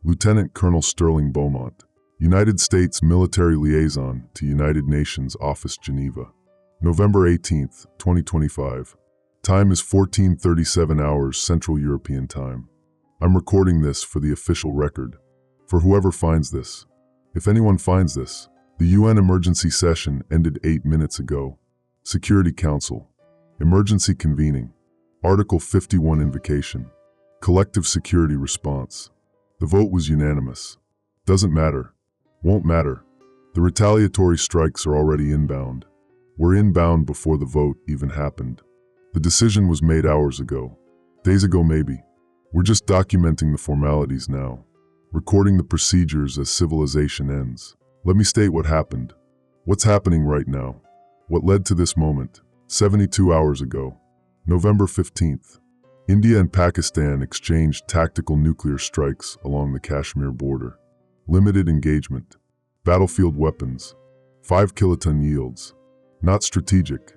Lieutenant Colonel Sterling Beaumont, United States Military Liaison to United Nations Office, Geneva. November 18, 2025. Time is 14:37 hours Central European Time. I'm recording this for the official record. For whoever finds this. If anyone finds this, the UN emergency session ended 8 minutes ago. Security Council. Emergency convening. Article 51 invocation. Collective security response. The vote was unanimous. Doesn't matter. Won't matter. The retaliatory strikes are already inbound. We're inbound before the vote even happened. The decision was made hours ago. Days ago maybe. We're just documenting the formalities now. Recording the procedures as civilization ends. Let me state what happened. What's happening right now. What led to this moment. 72 hours ago. November 15th. India and Pakistan exchanged tactical nuclear strikes along the Kashmir border. Limited engagement. Battlefield weapons. 5 kiloton yields. Not strategic.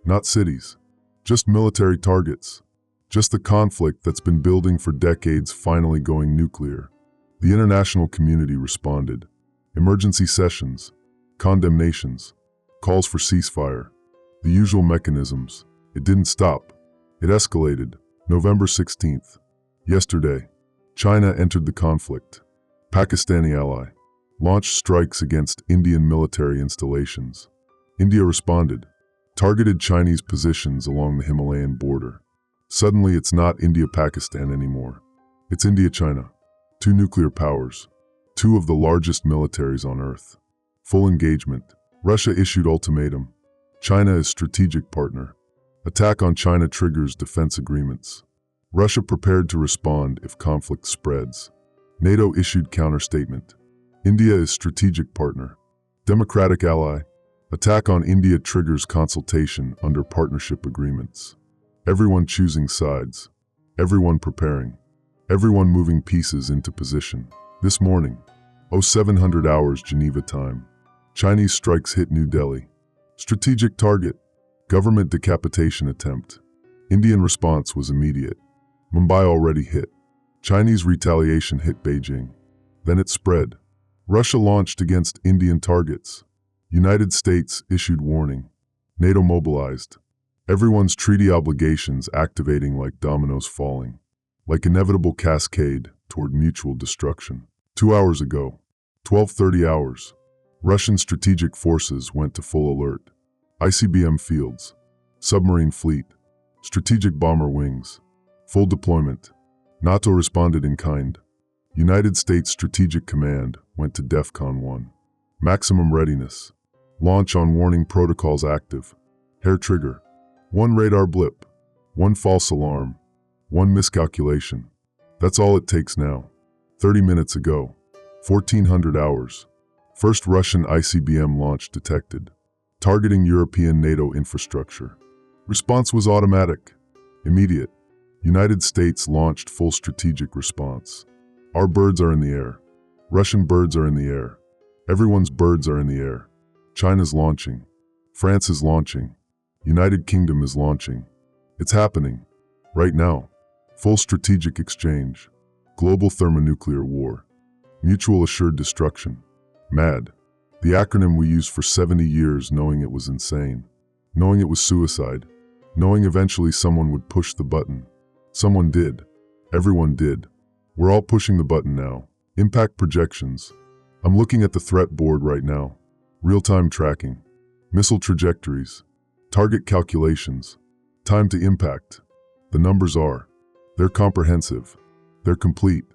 Not cities. Just military targets. Just the conflict that's been building for decades finally going nuclear. The international community responded. Emergency sessions. Condemnations. Calls for ceasefire. The usual mechanisms. It didn't stop. It escalated. November 16th. Yesterday, China entered the conflict. Pakistani ally. Launched strikes against Indian military installations. India responded. Targeted Chinese positions along the Himalayan border. Suddenly it's not India-Pakistan anymore. It's India-China. 2 nuclear powers. 2 of the largest militaries on Earth. Full engagement. Russia issued ultimatum. China is strategic partner. Attack on China triggers defense agreements. Russia prepared to respond if conflict spreads. NATO issued counter-statement. India is strategic partner. Democratic ally. Attack on India triggers consultation under partnership agreements. Everyone choosing sides. Everyone preparing. Everyone moving pieces into position. This morning, 0700 hours Geneva time. Chinese strikes hit New Delhi. Strategic target. Government decapitation attempt. Indian response was immediate. Mumbai already hit. Chinese retaliation hit Beijing. Then it spread. Russia launched against Indian targets. United States issued warning. NATO mobilized. Everyone's treaty obligations activating like dominoes falling. Like inevitable cascade toward mutual destruction. 2 hours ago, 12:30 hours, Russian strategic forces went to full alert. ICBM fields, submarine fleet, strategic bomber wings, full deployment. NATO responded in kind. United States Strategic Command went to DEFCON 1. Maximum readiness. Launch on warning protocols active. Hair trigger. 1 radar blip. 1 false alarm. 1 miscalculation. That's all it takes now. 30 minutes ago. 1400 hours. First Russian ICBM launch detected. Targeting European NATO infrastructure. Response was automatic. Immediate. United States launched full strategic response. Our birds are in the air. Russian birds are in the air. Everyone's birds are in the air. China's launching. France is launching. United Kingdom is launching. It's happening. Right now. Full strategic exchange. Global thermonuclear war. Mutual assured destruction. MAD. The acronym we used for 70 years knowing it was insane. Knowing it was suicide. Knowing eventually someone would push the button. Someone did. Everyone did. We're all pushing the button now. Impact projections. I'm looking at the threat board right now. Real-time tracking. Missile trajectories. Target calculations. Time to impact. The numbers are. They're comprehensive. They're complete.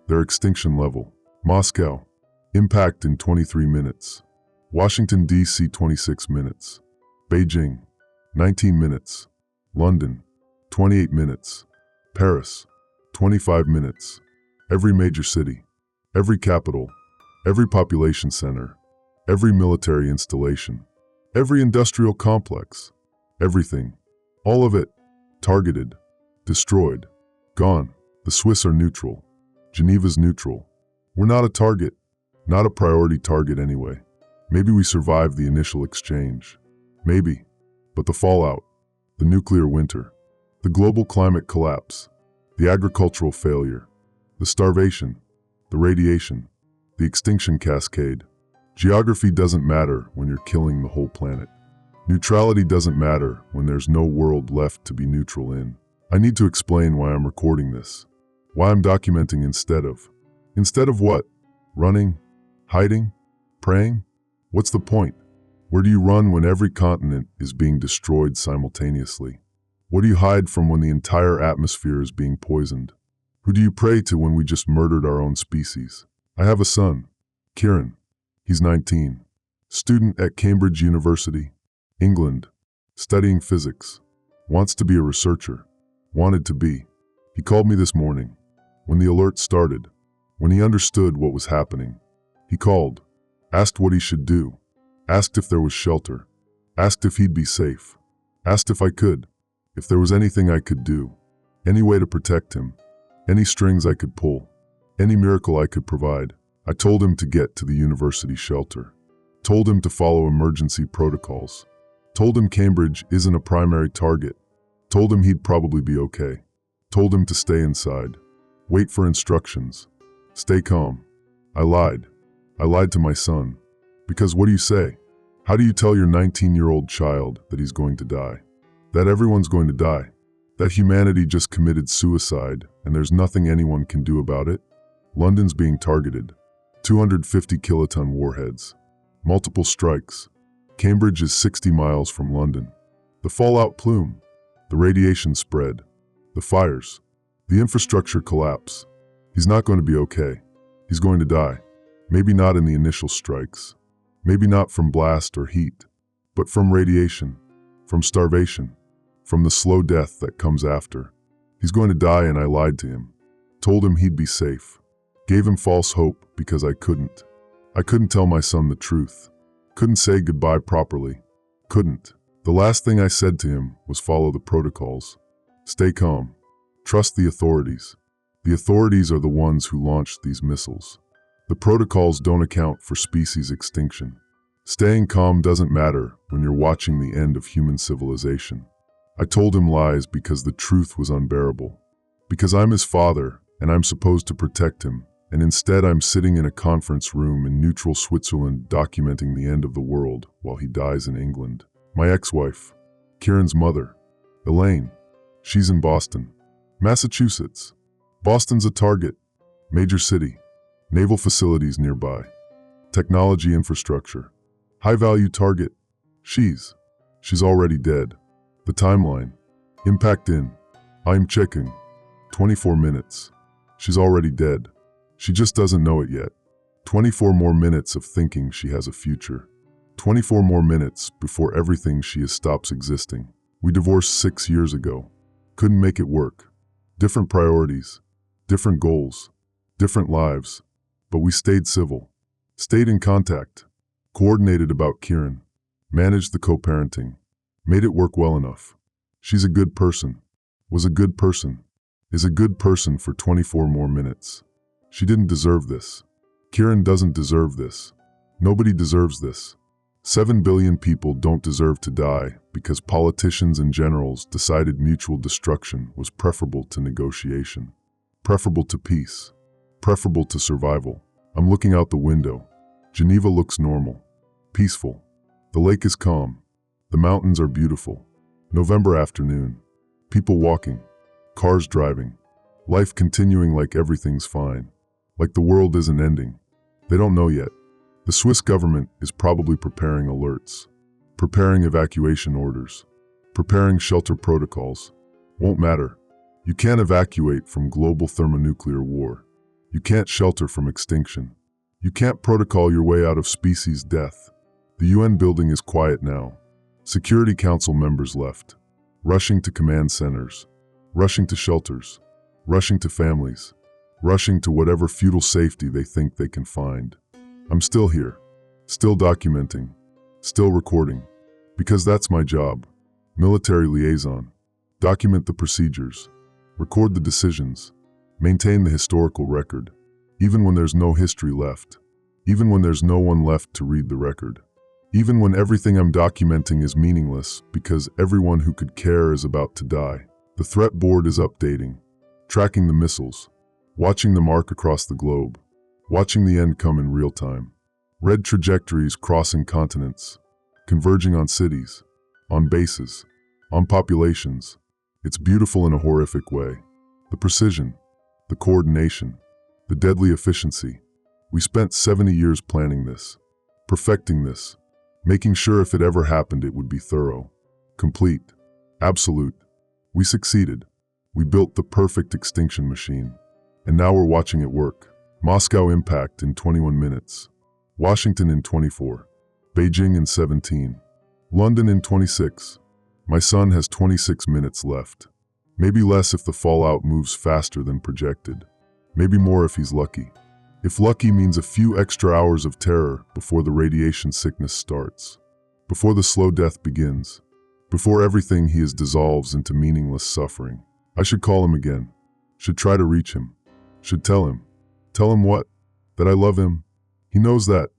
They're extinction level. Moscow. Impact in 23 minutes. Washington, D.C. 26 minutes. Beijing. 19 minutes. London. 28 minutes. Paris. 25 minutes. Every major city. Every capital. Every population center. Every military installation. Every industrial complex. Everything. All of it. Targeted. Destroyed. Gone. The Swiss are neutral. Geneva's neutral. We're not a target. Not a priority target anyway. Maybe we survived the initial exchange. Maybe. But the fallout. The nuclear winter. The global climate collapse. The agricultural failure. The starvation. the radiation, the extinction cascade. Geography doesn't matter when you're killing the whole planet. Neutrality doesn't matter when there's no world left to be neutral in. I need to explain why I'm recording this. Why I'm documenting instead of. Instead of what? Running? Hiding? Praying? What's the point? Where do you run when every continent is being destroyed simultaneously? What do you hide from when the entire atmosphere is being poisoned? Who do you pray to when we just murdered our own species? I have a son, Kieran. He's 19. Student at Cambridge University, England, studying physics. Wants to be a researcher. Wanted to be. He called me this morning. When the alert started, when he understood what was happening, he called, asked what he should do, asked if there was shelter, asked if he'd be safe, asked if I could, if there was anything I could do, any way to protect him, any strings I could pull, any miracle I could provide. I told him to get to the university shelter, told him to follow emergency protocols, told him Cambridge isn't a primary target, told him he'd probably be okay, told him to stay inside, wait for instructions, stay calm. I lied. I lied to my son. Because what do you say? How do you tell your 19-year-old child that he's going to die? That everyone's going to die? That humanity just committed suicide and there's nothing anyone can do about it? London's being targeted. 250 kiloton warheads. Multiple strikes. Cambridge is 60 miles from London. The fallout plume. The radiation spread. The fires. The infrastructure collapse. He's not going to be okay. He's going to die. Maybe not in the initial strikes. Maybe not from blast or heat. But from radiation. From starvation. From the slow death that comes after. He's going to die, and I lied to him. Told him he'd be safe. Gave him false hope because I couldn't. I couldn't tell my son the truth. Couldn't say goodbye properly. Couldn't. The last thing I said to him was follow the protocols. Stay calm. Trust the authorities. The authorities are the ones who launched these missiles. The protocols don't account for species extinction. Staying calm doesn't matter when you're watching the end of human civilization. I told him lies because the truth was unbearable. Because I'm his father and I'm supposed to protect him, and instead I'm sitting in a conference room in neutral Switzerland documenting the end of the world while he dies in England. My ex-wife, Kieran's mother, Elaine, she's in Boston, Massachusetts. Boston's a target, major city, naval facilities nearby, technology infrastructure, high-value target. She's already dead. The timeline, impact in, I'm checking, 24 minutes. She's already dead. She just doesn't know it yet. 24 more minutes of thinking she has a future. 24 more minutes before everything she is stops existing. We divorced 6 years ago. Couldn't make it work. Different priorities, different goals, different lives. But we stayed civil. Stayed in contact. Coordinated about Kieran. Managed the co-parenting. Made it work well enough. She's a good person. Was a good person. Is a good person for 24 more minutes. She didn't deserve this. Kieran doesn't deserve this. Nobody deserves this. 7 billion people don't deserve to die because politicians and generals decided mutual destruction was preferable to negotiation. Preferable to peace. Preferable to survival. I'm looking out the window. Geneva looks normal. Peaceful. The lake is calm. The mountains are beautiful. November afternoon. People walking. Cars driving. Life continuing like everything's fine. Like the world isn't ending. They don't know yet. The Swiss government is probably preparing alerts. Preparing evacuation orders. Preparing shelter protocols. Won't matter. You can't evacuate from global thermonuclear war. You can't shelter from extinction. You can't protocol your way out of species death. The UN building is quiet now. Security Council members left. Rushing to command centers. Rushing to shelters. Rushing to families. Rushing to whatever feudal safety they think they can find. I'm still here. Still documenting. Still recording. Because that's my job. Military liaison. Document the procedures. Record the decisions. Maintain the historical record. Even when there's no history left. Even when there's no one left to read the record. Even when everything I'm documenting is meaningless because everyone who could care is about to die. The threat board is updating. Tracking the missiles. Watching them arc across the globe. watching the end come in real time. Red trajectories crossing continents, converging on cities, on bases, on populations. It's beautiful in a horrific way. The precision, the coordination, the deadly efficiency. We spent 70 years planning this, perfecting this, making sure if it ever happened it would be thorough, complete, absolute. We succeeded. We built the perfect extinction machine. And now we're watching it work. Moscow impact in 21 minutes. Washington in 24. Beijing in 17. London in 26. My son has 26 minutes left. Maybe less if the fallout moves faster than projected. Maybe more if he's lucky. If lucky means a few extra hours of terror before the radiation sickness starts. Before the slow death begins. Before everything he is dissolves into meaningless suffering. I should call him again. Should try to reach him. Should tell him. Tell him what? That I love him. He knows that.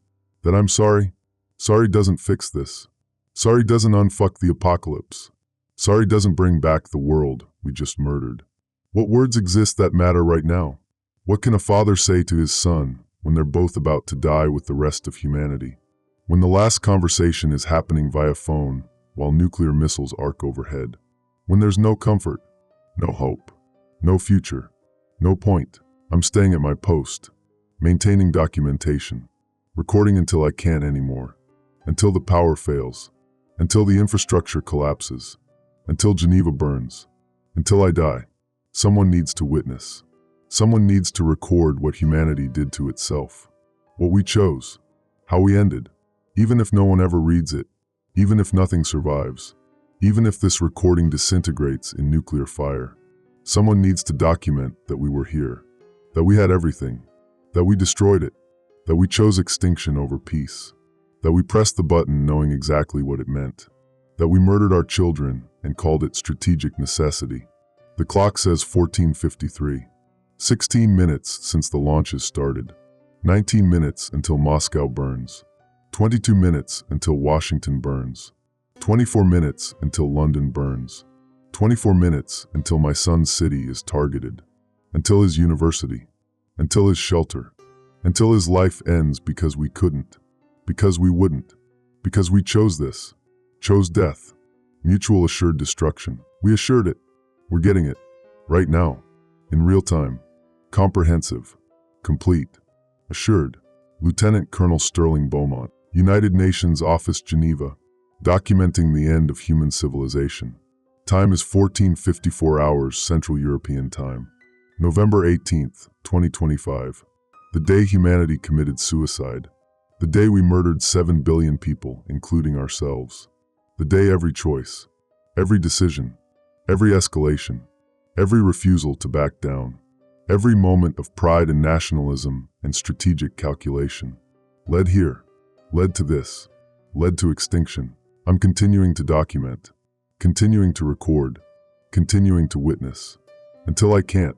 That I'm sorry. Sorry doesn't fix this. Sorry doesn't unfuck the apocalypse. Sorry doesn't bring back the world we just murdered. What words exist that matter right now? What can a father say to his son when they're both about to die with the rest of humanity? When the last conversation is happening via phone while nuclear missiles arc overhead? When there's no comfort, no hope, no future, no point. I'm staying at my post, maintaining documentation, recording until I can't anymore, until the power fails, until the infrastructure collapses, until Geneva burns, until I die. Someone needs to witness. Someone needs to record what humanity did to itself. What we chose. How we ended. Even if no one ever reads it. Even if nothing survives. Even if this recording disintegrates in nuclear fire. Someone needs to document that we were here. That we had everything. That we destroyed it. That we chose extinction over peace. That we pressed the button knowing exactly what it meant. That we murdered our children and called it strategic necessity. The clock says 14:53. 16 minutes since the launches started. 19 minutes until Moscow burns. 22 minutes until Washington burns. 24 minutes until London burns. 24 minutes until my son's city is targeted. Until his university. Until his shelter. Until his life ends because we couldn't. Because we wouldn't. Because we chose this. Chose death. Mutual assured destruction. We assured it. We're getting it. Right now. In real time. Comprehensive. Complete. Assured. Lieutenant Colonel Sterling Beaumont. United Nations Office, Geneva. Documenting the end of human civilization. Time is 14:54 hours Central European Time. November 18th, 2025. The day humanity committed suicide. The day we murdered 7 billion people, including ourselves. The day every choice, every decision, every escalation, every refusal to back down, every moment of pride and nationalism and strategic calculation led here, led to this, led to extinction. I'm continuing to document, continuing to record, continuing to witness, until I can't,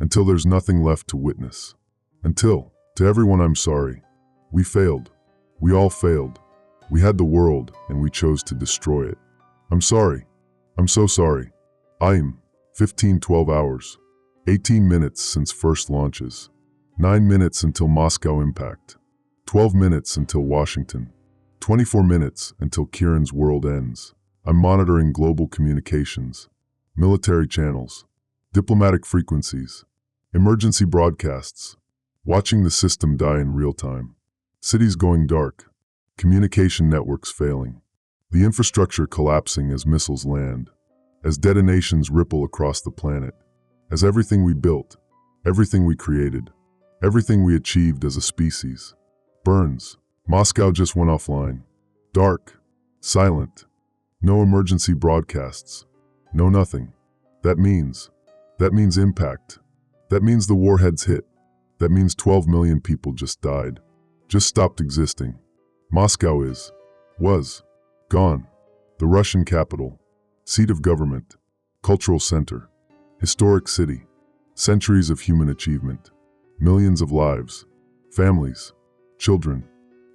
until there's nothing left to witness. Until, to everyone I'm sorry. We failed. We all failed. We had the world and we chose to destroy it. I'm sorry. I'm so sorry. I'm 12 hours. 18 minutes since first launches. 9 minutes until Moscow impact. 12 minutes until Washington. 24 minutes until Kieran's world ends. I'm monitoring global communications, military channels, diplomatic frequencies, emergency broadcasts, watching the system die in real time. Cities going dark, communication networks failing, the infrastructure collapsing as missiles land, as detonations ripple across the planet, as everything we built, everything we created, everything we achieved as a species, burns. Moscow just went offline. Dark, silent, no emergency broadcasts, no nothing. That means impact. That means the warheads hit. That means 12 million people just died, just stopped existing. Moscow was, gone. The Russian capital, seat of government, cultural center, historic city, centuries of human achievement, millions of lives, families, children,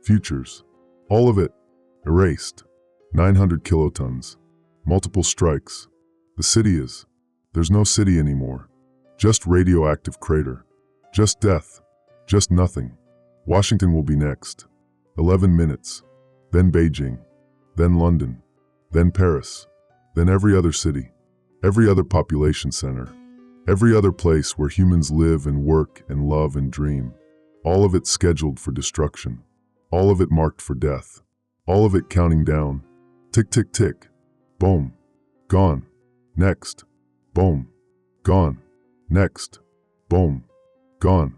futures, all of it, erased. 900 kilotons, multiple strikes. The city there's no city anymore. Just radioactive crater. Just death. Just nothing. Washington will be next. 11 minutes. Then Beijing. Then London. Then Paris. Then every other city. Every other population center. Every other place where humans live and work and love and dream. All of it scheduled for destruction. All of it marked for death. All of it counting down. Tick, tick, tick. Boom. Gone. Next. Boom. Gone. Next. Boom. Gone.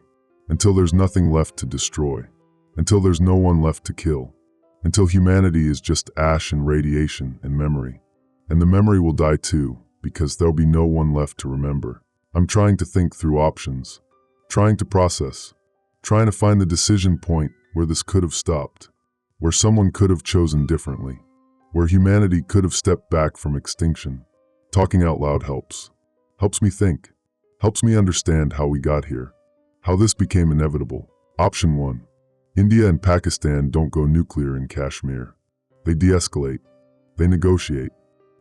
Until there's nothing left to destroy. Until there's no one left to kill. Until humanity is just ash and radiation and memory. And the memory will die too, because there'll be no one left to remember. I'm trying to think through options. Trying to process. Trying to find the decision point where this could have stopped. Where someone could have chosen differently. Where humanity could have stepped back from extinction. Talking out loud helps. Helps me think. Helps me understand how we got here. How this became inevitable. Option 1. India and Pakistan don't go nuclear in Kashmir. They de-escalate. They negotiate.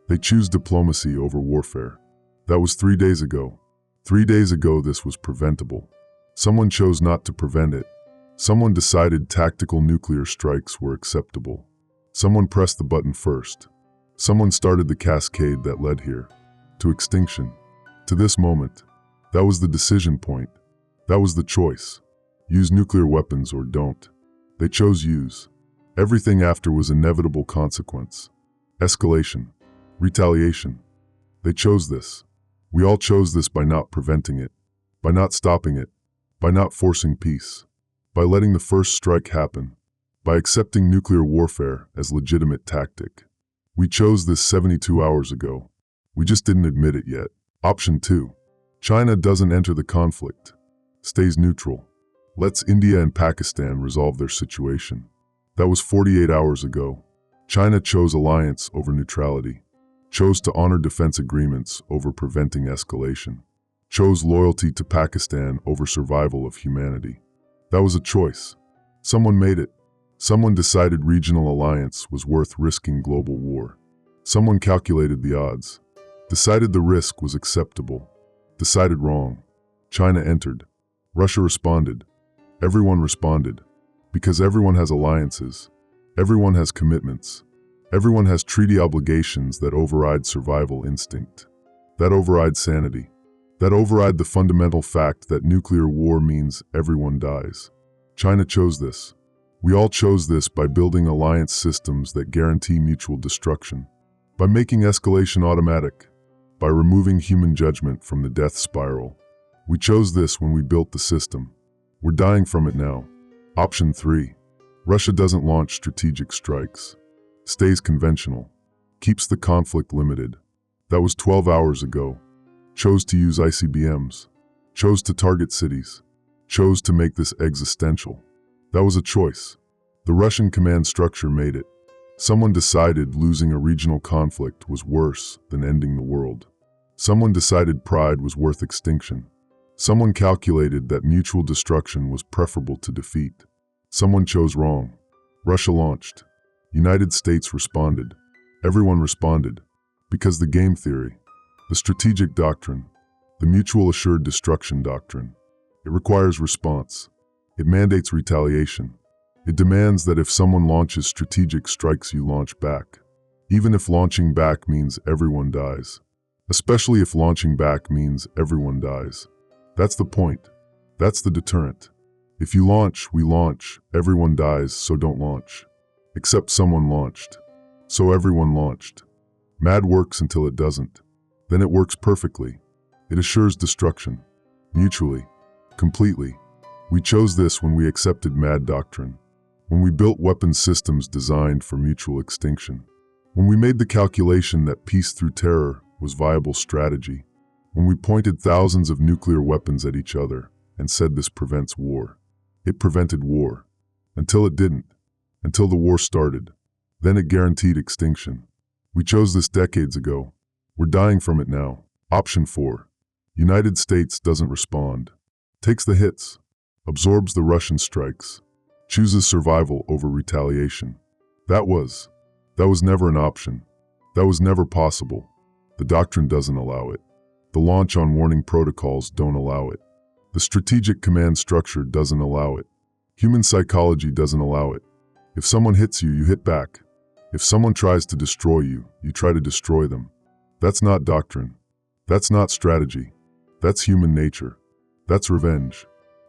They choose diplomacy over warfare. That was 3 days ago. 3 days ago this was preventable. Someone chose not to prevent it. Someone decided tactical nuclear strikes were acceptable. Someone pressed the button first. Someone started the cascade that led here. To extinction. To this moment. That was the decision point. That was the choice. Use nuclear weapons or don't. They chose use. Everything after was inevitable consequence. Escalation. Retaliation. They chose this. We all chose this by not preventing it. By not stopping it. By not forcing peace. By letting the first strike happen. By accepting nuclear warfare as legitimate tactic. We chose this 72 hours ago. We just didn't admit it yet. Option 2. China doesn't enter the conflict. Stays neutral. Lets India and Pakistan resolve their situation. That was 48 hours ago. China chose alliance over neutrality. Chose to honor defense agreements over preventing escalation. Chose loyalty to Pakistan over survival of humanity. That was a choice. Someone made it. Someone decided regional alliance was worth risking global war. Someone calculated the odds. Decided the risk was acceptable. Decided wrong. China entered. Russia responded. Everyone responded. Because everyone has alliances. Everyone has commitments. Everyone has treaty obligations that override survival instinct. That override sanity. That override the fundamental fact that nuclear war means everyone dies. China chose this. We all chose this by building alliance systems that guarantee mutual destruction. By making escalation automatic. By removing human judgment from the death spiral. We chose this when we built the system. We're dying from it now. Option 3. Russia doesn't launch strategic strikes. Stays conventional. Keeps the conflict limited. That was 12 hours ago. Chose to use ICBMs. Chose to target cities. Chose to make this existential. That was a choice. The Russian command structure made it. Someone decided losing a regional conflict was worse than ending the world. Someone decided pride was worth extinction. Someone calculated that mutual destruction was preferable to defeat. Someone chose wrong. Russia launched. United States responded. Everyone responded. Because the game theory, the strategic doctrine, the mutual assured destruction doctrine, it requires response. It mandates retaliation. It demands that if someone launches strategic strikes, you launch back. Even if launching back means everyone dies. Especially if launching back means everyone dies. That's the point. That's the deterrent. If you launch, we launch, everyone dies, so don't launch. Except someone launched. So everyone launched. MAD works until it doesn't. Then it works perfectly. It assures destruction. Mutually. Completely. We chose this when we accepted MAD doctrine. When we built weapons systems designed for mutual extinction. When we made the calculation that peace through terror was viable strategy. When we pointed thousands of nuclear weapons at each other and said this prevents war. It prevented war. Until it didn't. Until the war started. Then it guaranteed extinction. We chose this decades ago. We're dying from it now. Option 4. United States doesn't respond. Takes the hits. Absorbs the Russian strikes. Chooses survival over retaliation. That was never an option. That was never possible. The doctrine doesn't allow it. The launch on warning protocols don't allow it. The strategic command structure doesn't allow it. Human psychology doesn't allow it. If someone hits you, you hit back. If someone tries to destroy you, you try to destroy them. That's not doctrine. That's not strategy. That's human nature. That's revenge.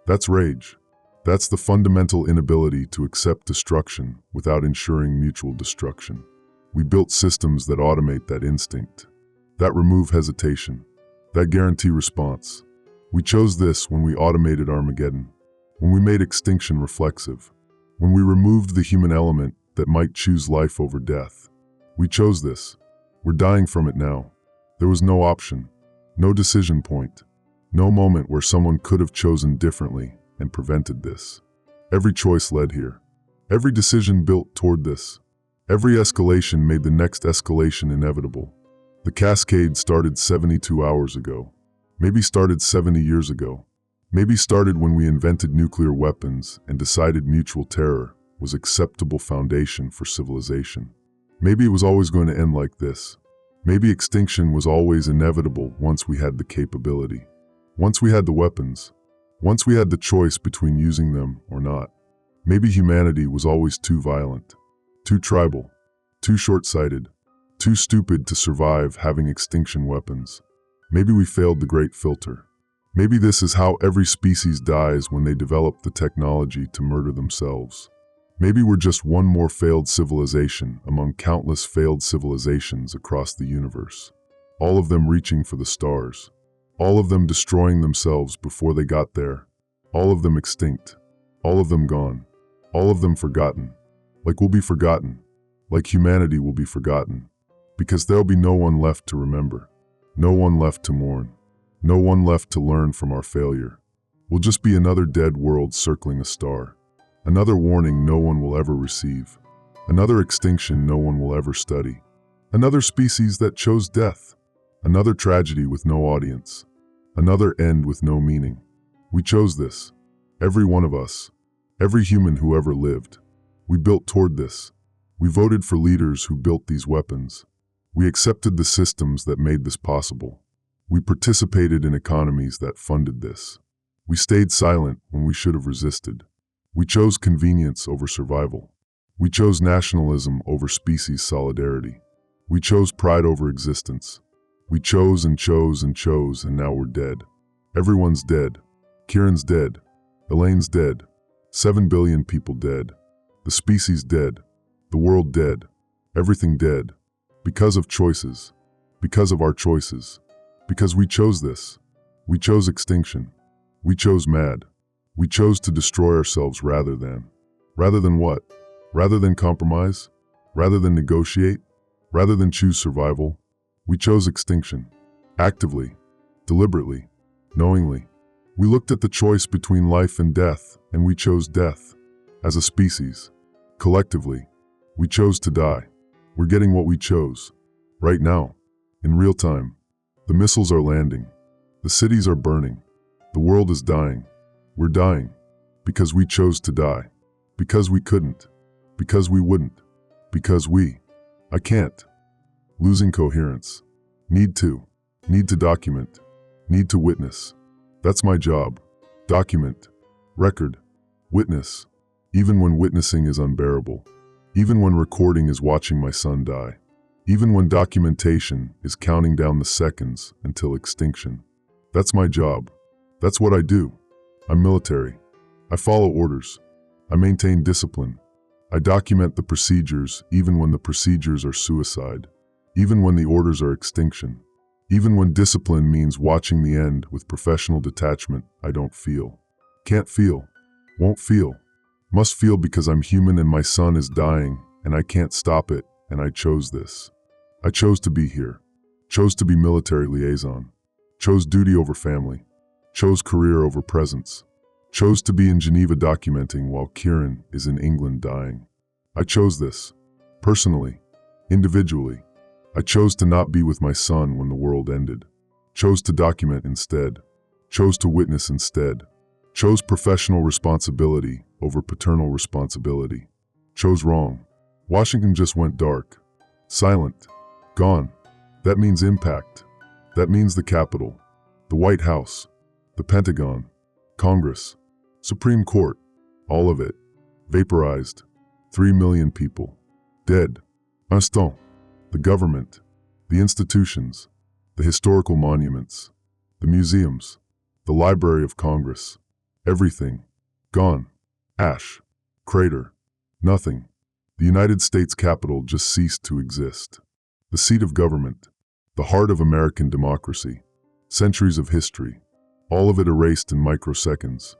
That's rage. That's the fundamental inability to accept destruction without ensuring mutual destruction. We built systems that automate that instinct, that remove hesitation, that guarantee response. We chose this when we automated Armageddon, when we made extinction reflexive, when we removed the human element that might choose life over death. We chose this. We're dying from it now. There was no option, no decision point, no moment where someone could have chosen differently and prevented this. Every choice led here. Every decision built toward this. Every escalation made the next escalation inevitable. The cascade started 72 hours ago. Maybe started 70 years ago. Maybe started when we invented nuclear weapons and decided mutual terror was acceptable foundation for civilization. Maybe it was always going to end like this. Maybe extinction was always inevitable once we had the capability. Once we had the weapons. Once we had the choice between using them or not. Maybe humanity was always too violent, too tribal, too short-sighted, too stupid to survive having extinction weapons. Maybe we failed the great filter. Maybe this is how every species dies when they develop the technology to murder themselves. Maybe we're just one more failed civilization among countless failed civilizations across the universe. All of them reaching for the stars. All of them destroying themselves before they got there. All of them extinct. All of them gone. All of them forgotten. Like we'll be forgotten. Like humanity will be forgotten. Because there'll be no one left to remember. No one left to mourn. No one left to learn from our failure. We'll just be another dead world circling a star. Another warning no one will ever receive. Another extinction no one will ever study. Another species that chose death. Another tragedy with no audience. Another end with no meaning. We chose this. Every one of us. Every human who ever lived. We built toward this. We voted for leaders who built these weapons. We accepted the systems that made this possible. We participated in economies that funded this. We stayed silent when we should have resisted. We chose convenience over survival. We chose nationalism over species solidarity. We chose pride over existence. We chose and chose and chose, and now we're dead. Everyone's dead. Kieran's dead. Elaine's dead. 7 billion people dead. The species dead. The world dead. Everything dead. Because of choices. Because of our choices. Because we chose this. We chose extinction. We chose mad. We chose to destroy ourselves rather than. Rather than what? Rather than compromise? Rather than negotiate? Rather than choose survival? We chose extinction. Actively. Deliberately. Knowingly. We looked at the choice between life and death, and we chose death. As a species. Collectively. We chose to die. We're getting what we chose. Right now. In real time. The missiles are landing. The cities are burning. The world is dying. We're dying. Because we chose to die. Because we couldn't. Because we wouldn't. Because I can't. Losing coherence. Need to document. Need to witness. That's my job. Document. Record. Witness. Even when witnessing is unbearable. Even when recording is watching my son die. Even when documentation is counting down the seconds until extinction. That's my job. That's what I do. I'm military. I follow orders. I maintain discipline. I document the procedures even when the procedures are suicide. Even when the orders are extinction. Even when discipline means watching the end with professional detachment, I don't feel. Can't feel. Won't feel. Must feel because I'm human and my son is dying and I can't stop it, and I chose this. I chose to be here. Chose to be military liaison. Chose duty over family. Chose career over presence. Chose to be in Geneva documenting while Kieran is in England dying. I chose this. Personally. Individually. I chose to not be with my son when the world ended. Chose to document instead. Chose to witness instead. Chose professional responsibility over paternal responsibility. Chose wrong. Washington just went dark. Silent. Gone. That means impact. That means the Capitol. The White House. The Pentagon. Congress, Supreme Court, all of it, vaporized. 3 million people, dead. Instant. The government, the institutions, the historical monuments, the museums, the Library of Congress, everything, gone. Ash. Crater. Nothing. The United States Capitol just ceased to exist. The seat of government, the heart of American democracy, centuries of history, all of it erased in microseconds.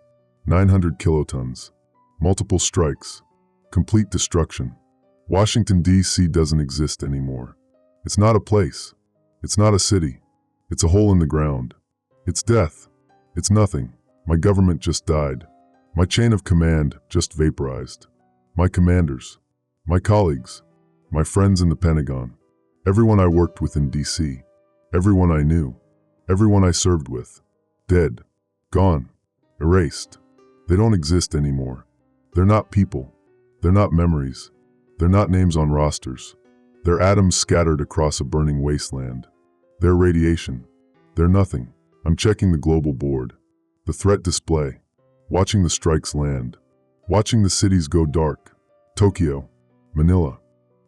900 kilotons, multiple strikes, complete destruction. Washington, D.C. doesn't exist anymore. It's not a place. It's not a city. It's a hole in the ground. It's death. It's nothing. My government just died. My chain of command just vaporized. My commanders, my colleagues, my friends in the Pentagon, everyone I worked with in D.C., everyone I knew, everyone I served with, dead, gone, erased. They don't exist anymore. They're not people. They're not memories. They're not names on rosters. They're atoms scattered across a burning wasteland. They're radiation. They're nothing. I'm checking the global board, the threat display, watching the strikes land, watching the cities go dark. Tokyo, Manila,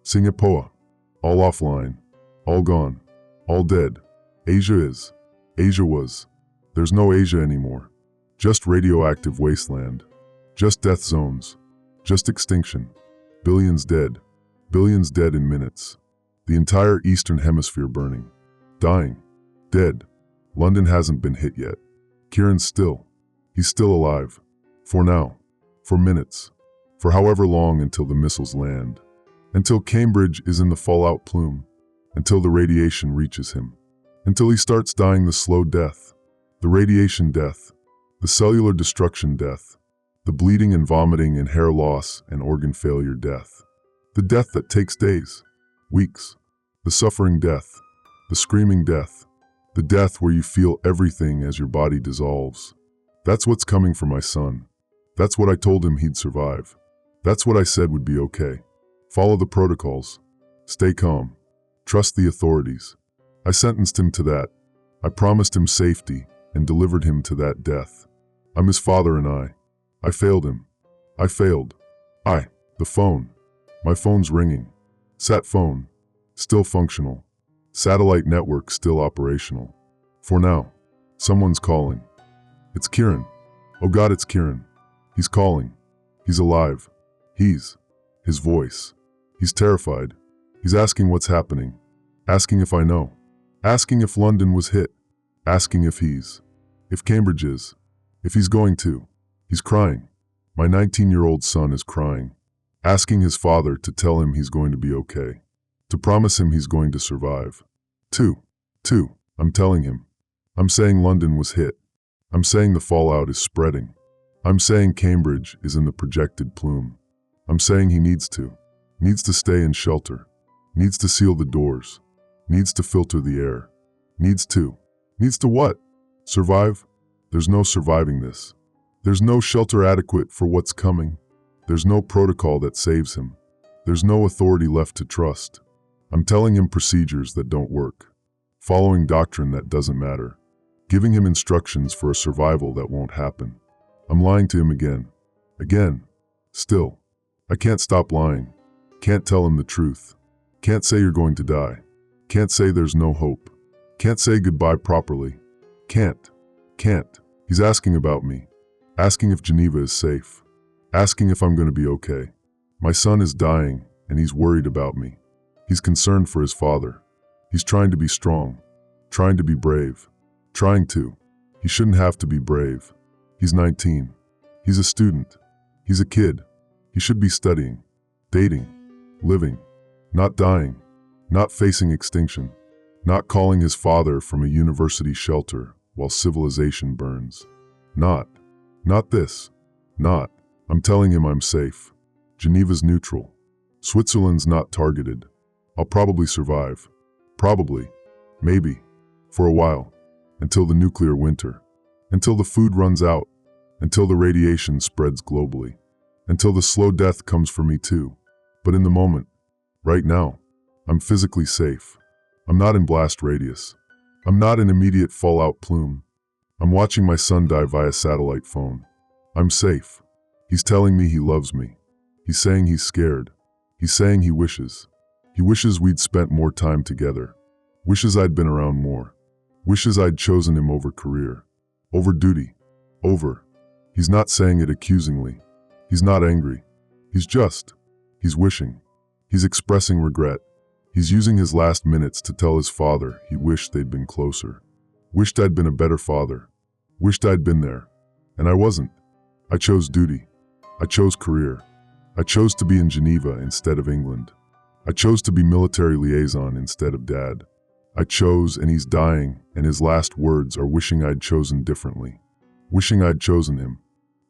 Singapore, all offline, all gone, all dead. Asia is. Asia was. There's no Asia anymore. Just radioactive wasteland. Just death zones. Just extinction. Billions dead in minutes. The entire Eastern Hemisphere burning. Dying. Dead. London hasn't been hit yet. Kieran's still. He's still alive. For now. For minutes. For however long until the missiles land. Until Cambridge is in the fallout plume. Until the radiation reaches him. Until he starts dying the slow death. The radiation death. The cellular destruction death. The bleeding and vomiting and hair loss and organ failure death. The death that takes days, weeks. The suffering death. The screaming death. The death where you feel everything as your body dissolves. That's what's coming for my son. That's what I told him he'd survive. That's what I said would be okay. Follow the protocols. Stay calm. Trust the authorities. I sentenced him to that. I promised him safety and delivered him to that death. I'm his father and I failed him. I failed. The phone. My phone's ringing. Sat phone. Still functional. Satellite network still operational. For now. Someone's calling. It's Kieran. Oh God, it's Kieran. He's calling. He's alive. His voice. He's terrified. He's asking what's happening. Asking if I know. Asking if London was hit. Asking if Cambridge is. If he's going to. He's crying. My 19-year-old son is crying. Asking his father to tell him he's going to be okay. To promise him he's going to survive. Two. I'm telling him. I'm saying London was hit. I'm saying the fallout is spreading. I'm saying Cambridge is in the projected plume. I'm saying he needs to stay in shelter. Needs to seal the doors. Needs to filter the air. Needs to what? Survive? There's no surviving this. There's no shelter adequate for what's coming. There's no protocol that saves him. There's no authority left to trust. I'm telling him procedures that don't work. Following doctrine that doesn't matter. Giving him instructions for a survival that won't happen. I'm lying to him again. Still. I can't stop lying. Can't tell him the truth. Can't say you're going to die. Can't say there's no hope. Can't say goodbye properly. Can't. He's asking about me. Asking if Geneva is safe. Asking if I'm going to be okay. My son is dying, and he's worried about me. He's concerned for his father. He's trying to be strong. Trying to be brave. Trying to. He shouldn't have to be brave. He's 19. He's a student. He's a kid. He should be studying, dating, living, not dying, not facing extinction, not calling his father from a university shelter while civilization burns. Not this. I'm telling him I'm safe. Geneva's neutral. Switzerland's not targeted. I'll probably survive. Probably. Maybe. For a while. Until the nuclear winter. Until the food runs out. Until the radiation spreads globally. Until the slow death comes for me too. But in the moment, right now, I'm physically safe. I'm not in blast radius. I'm not in immediate fallout plume. I'm watching my son die via satellite phone. I'm safe. He's telling me he loves me. He's saying he's scared. He's saying he wishes. He wishes we'd spent more time together. Wishes I'd been around more. Wishes I'd chosen him over career. Over duty. Over. He's not saying it accusingly. He's not angry. He's just. He's wishing. He's expressing regret. He's using his last minutes to tell his father he wished they'd been closer. Wished I'd been a better father. Wished I'd been there. And I wasn't. I chose duty. I chose career. I chose to be in Geneva instead of England. I chose to be military liaison instead of dad. I chose, and he's dying, and his last words are wishing I'd chosen differently. Wishing I'd chosen him.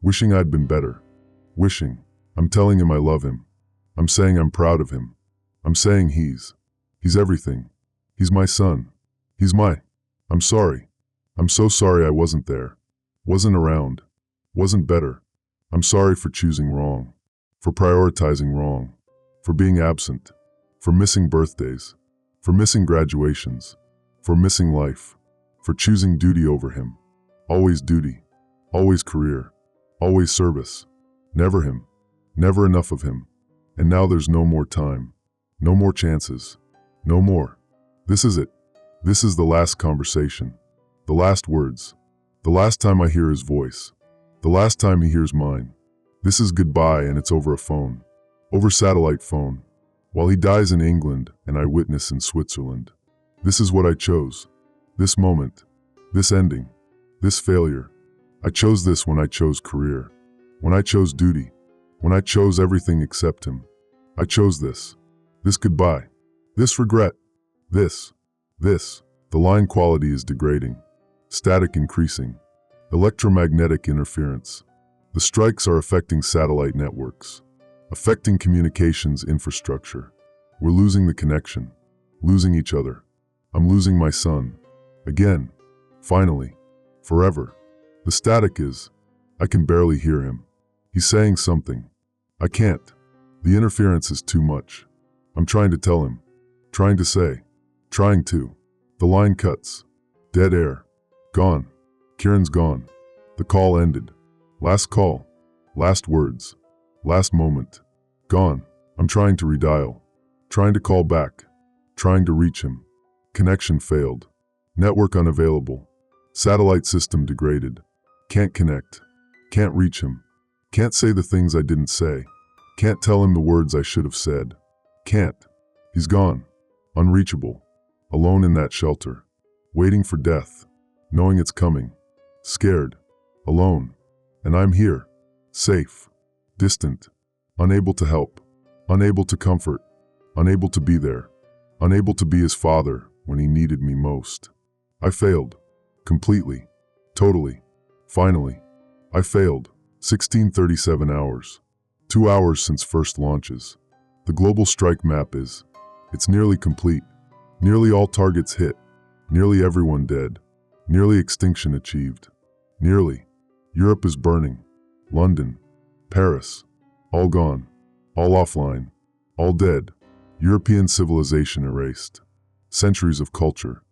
Wishing I'd been better. Wishing. I'm telling him I love him. I'm saying I'm proud of him. I'm saying he's everything. He's my son. I'm sorry. I'm so sorry I wasn't there. Wasn't around. Wasn't better. I'm sorry for choosing wrong. For prioritizing wrong. For being absent. For missing birthdays. For missing graduations. For missing life. For choosing duty over him. Always duty. Always career. Always service. Never him. Never enough of him. And now there's no more time. No more chances. No more. This is it. This is the last conversation. The last words. The last time I hear his voice. The last time he hears mine. This is goodbye, and it's over a phone. Over satellite phone. While he dies in England and I witness in Switzerland. This is what I chose. This moment. This ending. This failure. I chose this when I chose career. When I chose duty. When I chose everything except him. I chose this. This goodbye. This regret. This. The line quality is degrading. Static increasing. Electromagnetic interference. The strikes are affecting satellite networks. Affecting communications infrastructure. We're losing the connection. Losing each other. I'm losing my son. Again. Finally. Forever. The static is. I can barely hear him. He's saying something. I can't. The interference is too much. I'm trying to tell him. Trying to say. Trying to. The line cuts. Dead air. Gone. Kieran's gone. The call ended. Last call. Last words. Last moment. Gone. I'm trying to redial. Trying to call back. Trying to reach him. Connection failed. Network unavailable. Satellite system degraded. Can't connect. Can't reach him. Can't say the things I didn't say. Can't tell him the words I should have said. Can't. He's gone. Unreachable. Alone in that shelter. Waiting for death. Knowing it's coming. Scared. Alone. And I'm here. Safe. Distant. Unable to help. Unable to comfort. Unable to be there. Unable to be his father when he needed me most. I failed. Completely. Totally. Finally. I failed. 1637 hours. 2 hours since first launches. The global strike map is. It's nearly complete. Nearly all targets hit. Nearly everyone dead. Nearly extinction achieved. Nearly. Europe is burning. London. Paris. All gone. All offline. All dead. European civilization erased. Centuries of culture.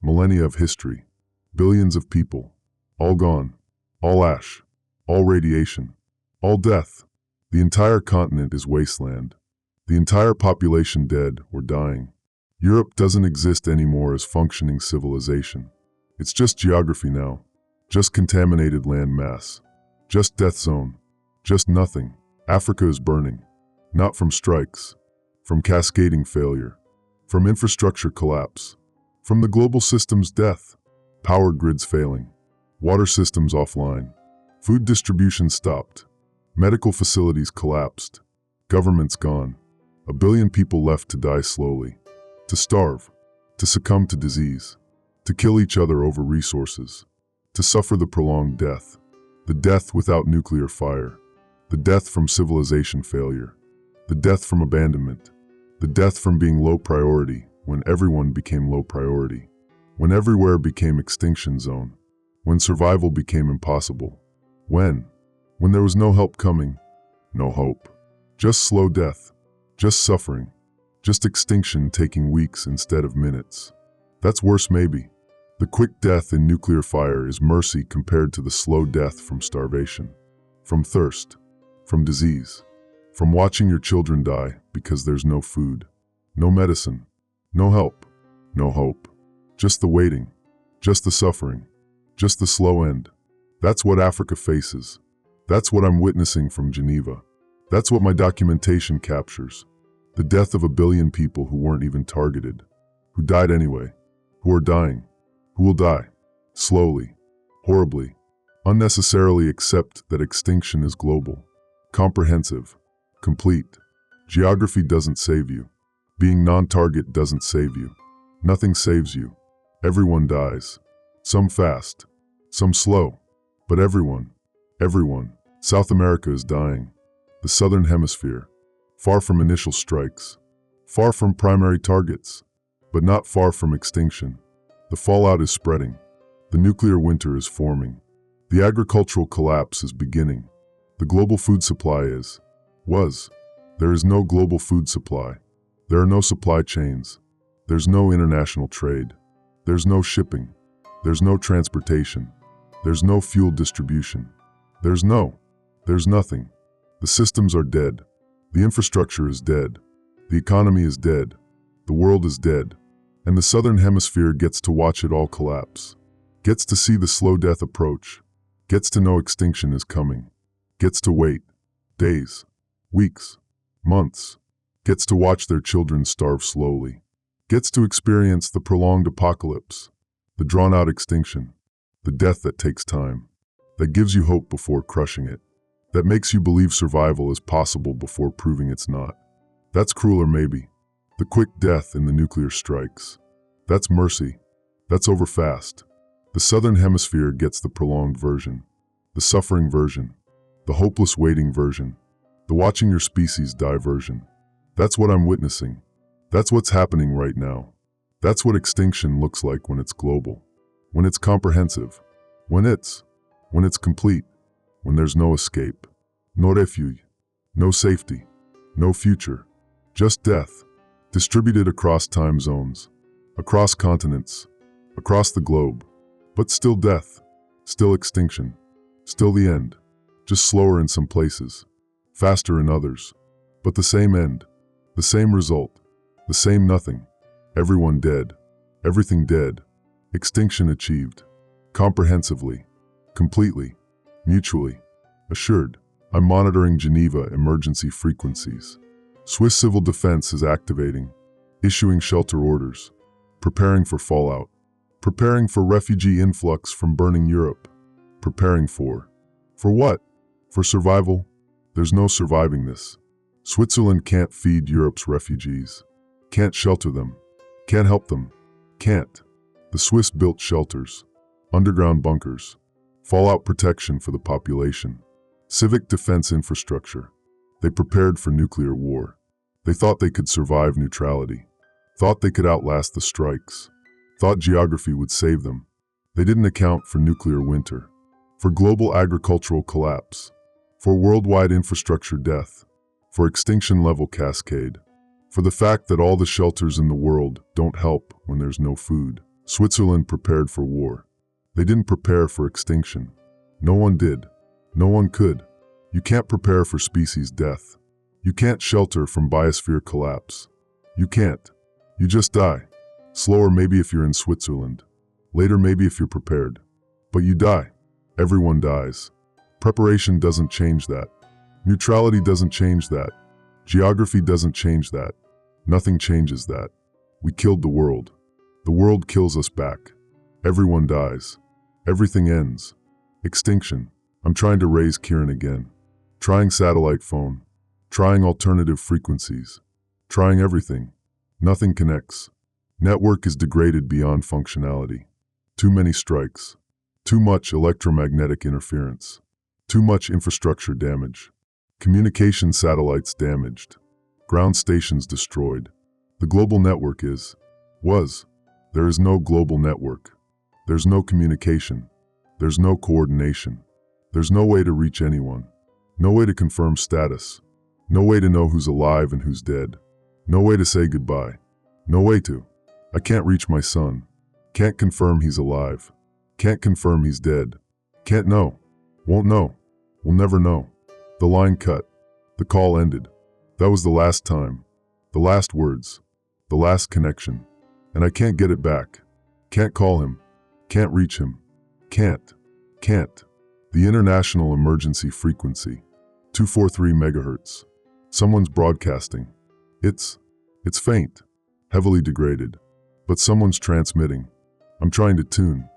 Millennia of history. Billions of people. All gone. All ash. All radiation. All death. The entire continent is wasteland. The entire population dead or dying. Europe doesn't exist anymore as functioning civilization. It's just geography now. Just contaminated land mass. Just death zone. Just nothing. Africa is burning. Not from strikes. From cascading failure. From infrastructure collapse. From the global system's death. Power grids failing. Water systems offline. Food distribution stopped. Medical facilities collapsed. Governments gone. 1 billion people left to die slowly. To starve. To succumb to disease. To kill each other over resources. To suffer the prolonged death. The death without nuclear fire. The death from civilization failure. The death from abandonment. The death from being low priority when everyone became low priority. When everywhere became extinction zone. When survival became impossible. When there was no help coming. No hope. Just slow death. Just suffering. Just extinction taking weeks instead of minutes. That's worse maybe. The quick death in nuclear fire is mercy compared to the slow death from starvation, from thirst, from disease, from watching your children die because there's no food, no medicine, no help, no hope. Just the waiting, just the suffering, just the slow end. That's what Africa faces. That's what I'm witnessing from Geneva. That's what my documentation captures. The death of 1 billion people who weren't even targeted, who died anyway, who are dying, who will die, slowly, horribly, unnecessarily. Accept that extinction is global, comprehensive, complete. Geography doesn't save you. Being non-target doesn't save you. Nothing saves you. Everyone dies. Some fast, some slow, but everyone. South America is dying. The Southern Hemisphere, far from initial strikes, far from primary targets, but not far from extinction. The fallout is spreading. The nuclear winter is forming. The agricultural collapse is beginning. The global food supply was. There is no global food supply. There are no supply chains. There's no international trade. There's no shipping. There's no transportation. There's no fuel distribution. There's nothing. The systems are dead. The infrastructure is dead. The economy is dead. The world is dead. And the Southern Hemisphere gets to watch it all collapse. Gets to see the slow death approach. Gets to know extinction is coming. Gets to wait. Days. Weeks. Months. Gets to watch their children starve slowly. Gets to experience the prolonged apocalypse. The drawn-out extinction. The death that takes time. That gives you hope before crushing it. That makes you believe survival is possible before proving it's not. That's crueler maybe. The quick death in the nuclear strikes. That's mercy. That's over fast. The Southern Hemisphere gets the prolonged version. The suffering version. The hopeless waiting version. The watching your species die version. That's what I'm witnessing. That's what's happening right now. That's what extinction looks like when it's global. When it's comprehensive. When it's complete. When there's no escape. No refuge. No safety. No future. Just death. Distributed across time zones. Across continents. Across the globe. But still death. Still extinction. Still the end. Just slower in some places. Faster in others. But the same end. The same result. The same nothing. Everyone dead. Everything dead. Extinction achieved. Comprehensively. Completely. Mutually. Assured. I'm monitoring Geneva emergency frequencies. Swiss civil defense is activating. Issuing shelter orders. Preparing for fallout. Preparing for refugee influx from burning Europe. Preparing for what? For survival? There's no surviving this. Switzerland can't feed Europe's refugees. Can't shelter them. Can't help them. Can't. The Swiss built shelters. Underground bunkers. Fallout protection for the population. Civic defense infrastructure. They prepared for nuclear war. They thought they could survive neutrality. Thought they could outlast the strikes. Thought geography would save them. They didn't account for nuclear winter. For global agricultural collapse. For worldwide infrastructure death. For extinction level cascade. For the fact that all the shelters in the world don't help when there's no food. Switzerland prepared for war. They didn't prepare for extinction. No one did. No one could. You can't prepare for species death. You can't shelter from biosphere collapse. You can't. You just die. Slower maybe if you're in Switzerland. Later maybe if you're prepared. But you die. Everyone dies. Preparation doesn't change that. Neutrality doesn't change that. Geography doesn't change that. Nothing changes that. We killed the world. The world kills us back. Everyone dies. Everything ends. Extinction. I'm trying to raise Kieran again. Trying satellite phone. Trying alternative frequencies. Trying everything. Nothing connects. Network is degraded beyond functionality. Too many strikes. Too much electromagnetic interference. Too much infrastructure damage. Communication satellites damaged. Ground stations destroyed. The global network was. There is no global network. There's no communication. There's no coordination. There's no way to reach anyone. No way to confirm status. No way to know who's alive and who's dead. No way to say goodbye. No way to. I can't reach my son. Can't confirm he's alive. Can't confirm he's dead. Can't know. Won't know. Will never know. The line cut. The call ended. That was the last time. The last words. The last connection. And I can't get it back. Can't call him. Can't reach him. Can't. The international emergency frequency. 243 megahertz. Someone's broadcasting. It's faint. Heavily degraded. But someone's transmitting. I'm trying to tune.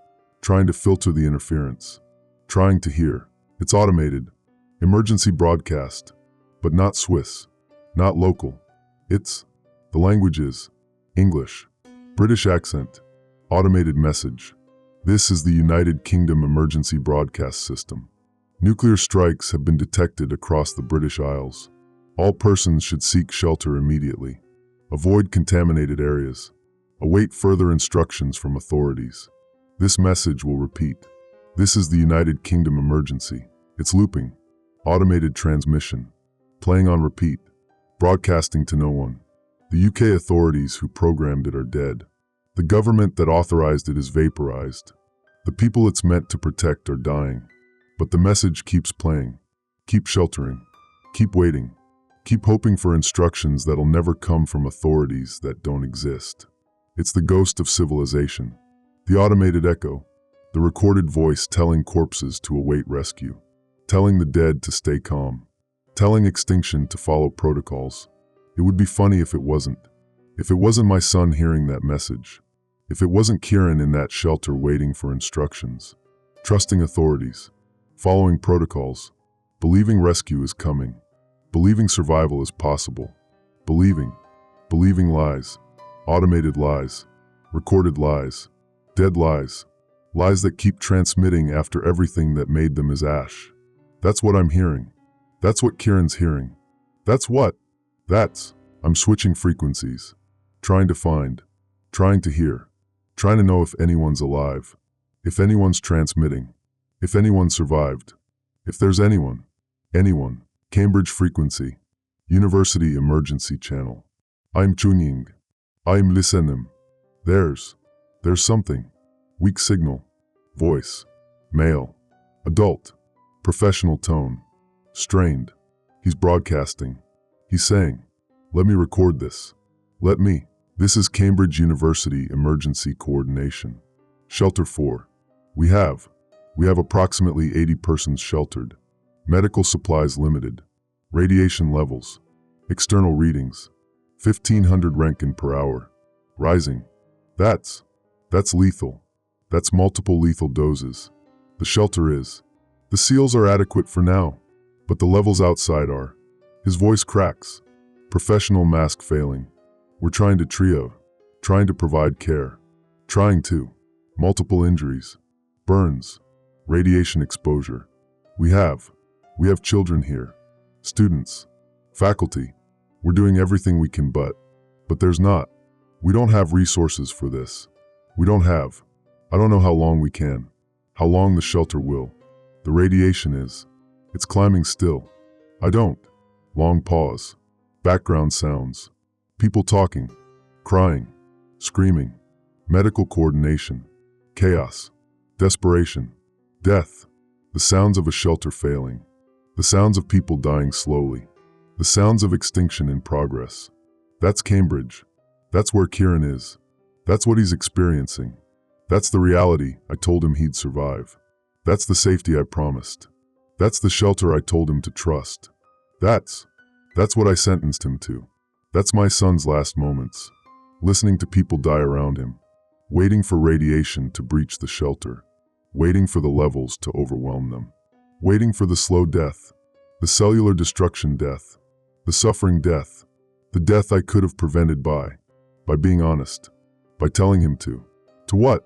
Trying to filter the interference. Trying to hear. It's automated. Emergency broadcast. But not Swiss. Not local. The language is English. British accent. Automated message. This is the United Kingdom Emergency Broadcast System. Nuclear strikes have been detected across the British Isles. All persons should seek shelter immediately. Avoid contaminated areas. Await further instructions from authorities. This message will repeat. This is the United Kingdom emergency. It's looping. Automated transmission. Playing on repeat. Broadcasting to no one. The UK authorities who programmed it are dead. The government that authorized it is vaporized. The people it's meant to protect are dying. But the message keeps playing. Keep sheltering. Keep waiting. Keep hoping for instructions that'll never come from authorities that don't exist. It's the ghost of civilization. The automated echo. The recorded voice telling corpses to await rescue. Telling the dead to stay calm. Telling extinction to follow protocols. It would be funny if it wasn't. If it wasn't my son hearing that message. If it wasn't Kieran in that shelter waiting for instructions. Trusting authorities. Following protocols. Believing rescue is coming. Believing survival is possible. Believing lies. Automated lies. Recorded lies. Dead lies. Lies that keep transmitting after everything that made them is ash. That's what I'm hearing. That's what Kieran's hearing. I'm switching frequencies. Trying to find. Trying to hear. Trying to know if anyone's alive. If anyone's transmitting. If anyone survived. If there's anyone. Anyone. Cambridge frequency. University emergency channel. I'm tuning. I'm listening. There's something. Weak signal. Voice. Male. Adult. Professional tone. Strained. He's broadcasting. He's saying, let me record this. Let me. This is Cambridge University Emergency Coordination. Shelter 4. We have approximately 80 persons sheltered. Medical supplies limited. Radiation levels. External readings. 1500 Roentgen per hour. Rising. That's lethal. That's multiple lethal doses. The shelter is. The seals are adequate for now, but the levels outside are. His voice cracks. Professional mask failing. We're trying to trio. Trying to provide care. Trying to. Multiple injuries. Burns. Radiation exposure. We have children here. Students. Faculty. We're doing everything we can but there's not. We don't have resources for this. I don't know how long we can. How long the shelter will. The radiation is. It's climbing still. I don't. Long pause. Background sounds. People talking. Crying. Screaming. Medical coordination. Chaos. Desperation. Death. The sounds of a shelter failing. The sounds of people dying slowly. The sounds of extinction in progress. That's Cambridge. That's where Kieran is. That's what he's experiencing. That's the reality I told him he'd survive. That's the safety I promised. That's the shelter I told him to trust. That's what I sentenced him to. That's my son's last moments. Listening to people die around him. Waiting for radiation to breach the shelter. Waiting for the levels to overwhelm them. Waiting for the slow death. The cellular destruction death. The suffering death. The death I could have prevented by being honest. By telling him to. To what?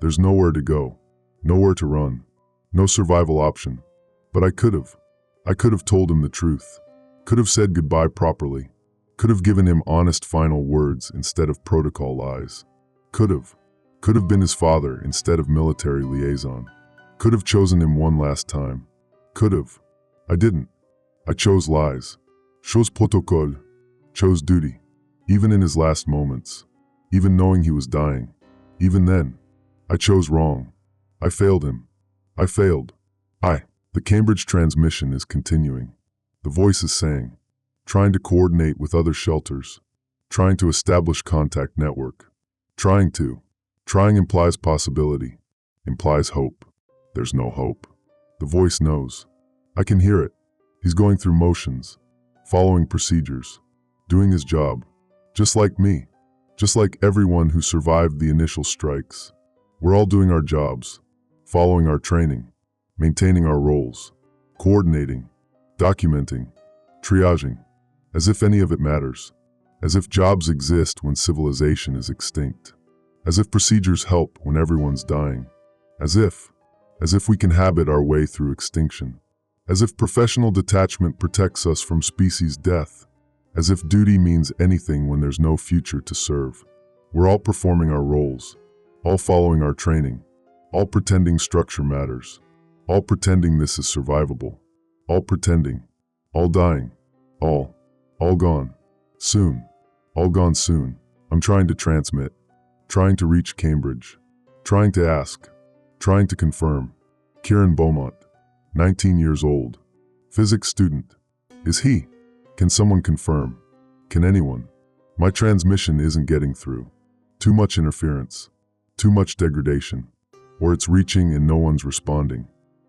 There's nowhere to go. Nowhere to run. No survival option. But I could have. I could have told him the truth. Could have said goodbye properly. Could have given him honest final words instead of protocol lies. Could have. Could have been his father instead of military liaison. Could have chosen him one last time. Could have. I didn't. I chose lies. Chose protocol. Chose duty. Even in his last moments. Even knowing he was dying. Even then. I chose wrong. I failed him. I failed. The Cambridge transmission is continuing. The voice is saying, trying to coordinate with other shelters, trying to establish contact network. Trying implies possibility, implies hope. There's no hope. The voice knows. I can hear it. He's going through motions, following procedures, doing his job, just like me, just like everyone who survived the initial strikes. We're all doing our jobs, following our training, maintaining our roles, coordinating, documenting, triaging, as if any of it matters, as if jobs exist when civilization is extinct, as if procedures help when everyone's dying, as if we can habit our way through extinction, as if professional detachment protects us from species death, as if duty means anything when there's no future to serve. We're all performing our roles, all following our training, all pretending structure matters, all pretending this is survivable, all pretending, all dying, all gone, soon, all gone soon. I'm trying to transmit, trying to reach Cambridge, trying to ask, trying to confirm. Kieran Beaumont, 19 years old, physics student. Is he? Can someone confirm? Can anyone? My transmission isn't getting through. Too much interference, too much degradation, or it's reaching and no one's responding.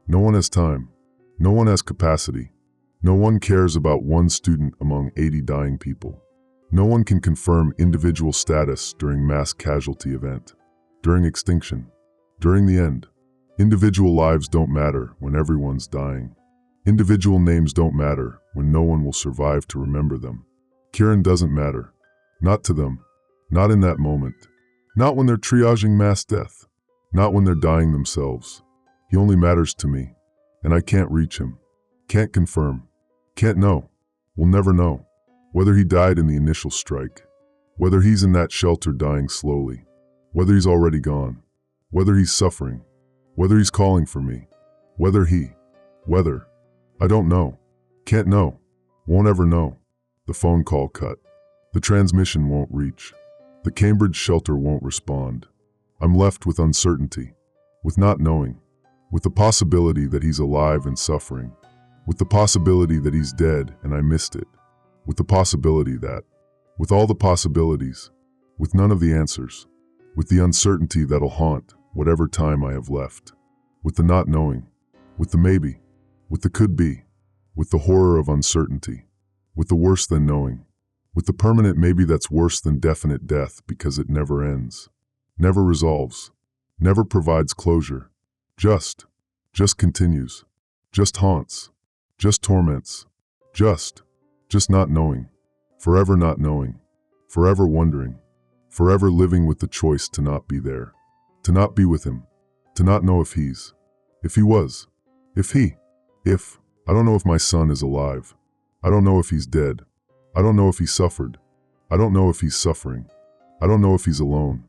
No one has time. No one has capacity. No one cares about one student among 80 dying people. No one can confirm individual status during mass casualty event, during extinction, during the end. Individual lives don't matter when everyone's dying. Individual names don't matter when no one will survive to remember them. Kieran doesn't matter. Not to them. Not in that moment. Not when they're triaging mass death. Not when they're dying themselves. He only matters to me, and I can't reach him. Can't confirm. Can't know. We'll never know. Whether he died in the initial strike. Whether he's in that shelter dying slowly. Whether he's already gone. Whether he's suffering. Whether he's calling for me. Whether. I don't know. Can't know. Won't ever know. The phone call cut. The transmission won't reach. The Cambridge shelter won't respond. I'm left with uncertainty. With not knowing. With the possibility that he's alive and suffering. With the possibility that he's dead and I missed it. With the possibility that. With all the possibilities. With none of the answers. With the uncertainty that'll haunt whatever time I have left. With the not knowing. With the maybe. With the could be. With the horror of uncertainty. With the worse than knowing. With the permanent maybe that's worse than definite death because it never ends. Never resolves. Never provides closure. Just continues. Just haunts. Just torments. Just not knowing. Forever not knowing. Forever wondering. Forever living with the choice to not be there. To not be with him. To not know if he's. If he was. If. I don't know if my son is alive. I don't know if he's dead. I don't know if he suffered. I don't know if he's suffering. I don't know if he's alone.